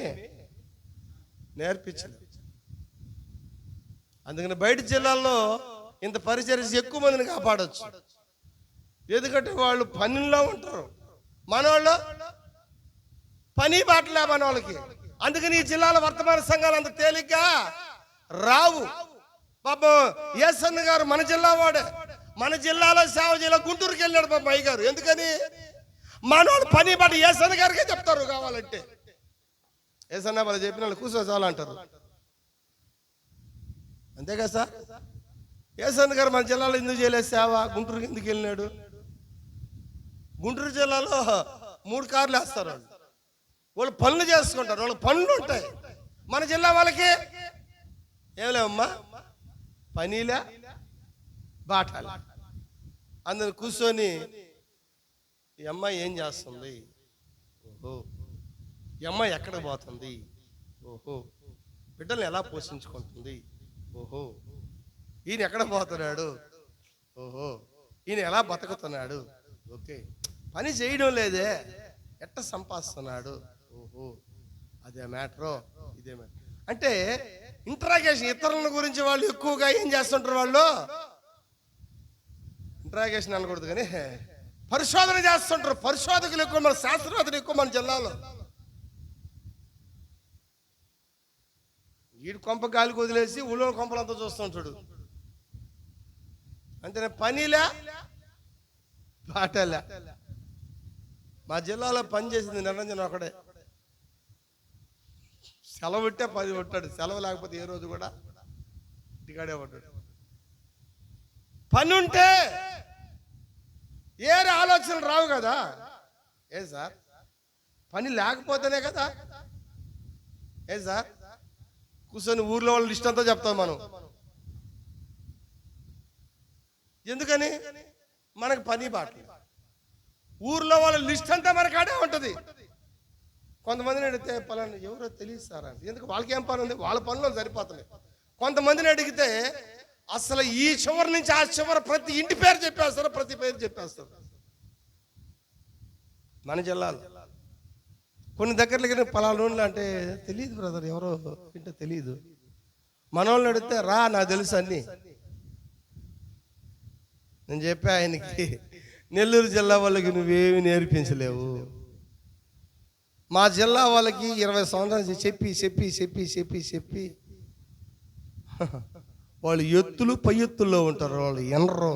నేర్పించలేదు. అందుకని బయట జిల్లాల్లో ఇంత పరిచర్య ఎక్కువ మందిని కాపాడవచ్చు. ఎందుకంటే వాళ్ళు పనిలో ఉంటారు, మనవాళ్ళు పని బాటలే మన వాళ్ళకి. అందుకని ఈ జిల్లాలో వర్తమాన సంఘాలు అంత తేలిగ్గా రావు. పాపం ఏసన్న గారు మన జిల్లా వాడే, మన జిల్లాలో సేవ చేయాలి. గుంటూరుకి వెళ్ళాడు పాప అయ్య గారు. ఎందుకని? మనోళ్ళు పని బట్టి ఏసన్న గారికే చెప్తారు కావాలంటే. ఏసన్న వాళ్ళు చెప్పిన వాళ్ళు కూర్చో చాలా అంటారు. అంతే కదా సార్? ఏసన్న గారు మన జిల్లాలో ఎందుకు చేయలేదు సేవ? గుంటూరుకి ఎందుకు వెళ్ళినాడు? గుంటూరు జిల్లాలో 3 కార్లు వేస్తారు వాళ్ళు. వాళ్ళు పనులు చేసుకుంటారు, వాళ్ళకి పనులు ఉంటాయి. మన జిల్లా వాళ్ళకి ఏం లేవమ్మా, పనిలే బాటాలి. అందరు కూర్చొని ఈ అమ్మాయి ఏం చేస్తుంది, ఓహో, ఈ అమ్మాయి ఎక్కడ పోతుంది, ఓహో, బిడ్డల్ని ఎలా పోషించుకుంటుంది, ఓహో, ఈయన ఎక్కడ పోతున్నాడు, ఓహో, ఈయన ఎలా బతుకుతున్నాడు, ఓకే, పని చేయడం లేదే, ఎట్ట సంపాదిస్తున్నాడు, ఓహో, అదే మ్యాటరో, ఇదే మ్యాటర్. అంటే ఇంట్రాగేషన్. ఇతరుల గురించి వాళ్ళు ఎక్కువగా ఏం చేస్తుంటారు, వాళ్ళు ఇంట్రాగేషన్ అనకూడదు కానీ పరిశోధన చేస్తుంటారు. పరిశోధకులు ఎక్కువ, మన శాస్త్రవేత్తలు ఎక్కువ మన జిల్లాలో. వీడు కొంప గాలికి వదిలేసి ఊళ్ళో కొంపలంతా చూస్తుంటాడు. అంతేనే, పనిలే బాటలే. మా జిల్లాలో పని చేసింది నిరంజన్ ఒకడే. సెలవు పెట్టే 10 కొట్టాడు. సెలవు లేకపోతే ఏ రోజు కూడా ఇంటికాడే పడ్డాడు. పని ఉంటే ఏ ఆలోచనలు రావు కదా. ఏ సార్, పని లేకపోతేనే కదా. ఏ సార్, కూర్చొని ఊర్లో వాళ్ళ లిస్ట్ అంతా చెప్తాం మనం. ఎందుకని? మనకు పని బాట. ఊర్లో వాళ్ళ లిస్ట్ అంతా మనకు ఆడే ఉంటుంది. కొంతమందిని అడిగితే పలానా ఎవరో తెలియదు సార్ అని. ఎందుకు? వాళ్ళకి ఏం పని ఉంది, వాళ్ళ పనులు సరిపోతున్నాయి. కొంతమందిని అడిగితే అసలు ఈ చివరి నుంచి ఆ చివరి ప్రతి ఇంటి పేరు చెప్పేస్తారు, ప్రతి పేరు చెప్పేస్తారు. మన జిల్లాలో కొన్ని దగ్గరలో పలానా అంటే తెలియదు బ్రదర్, ఎవరో ఏంటో తెలియదు. మన వాళ్ళని అడిగితే రా నాకు తెలుసు అన్ని. నేను చెప్పా ఆయనకి, నెల్లూరు జిల్లా వాళ్ళకి నువ్వేమి నేర్పించలేవు. మా జిల్లా వాళ్ళకి 20 సంవత్సరాలు చెప్పి చెప్పి చెప్పి చెప్పి చెప్పి వాళ్ళు ఎత్తులు పై ఎత్తుల్లో ఉంటారు. వాళ్ళు ఎనరు.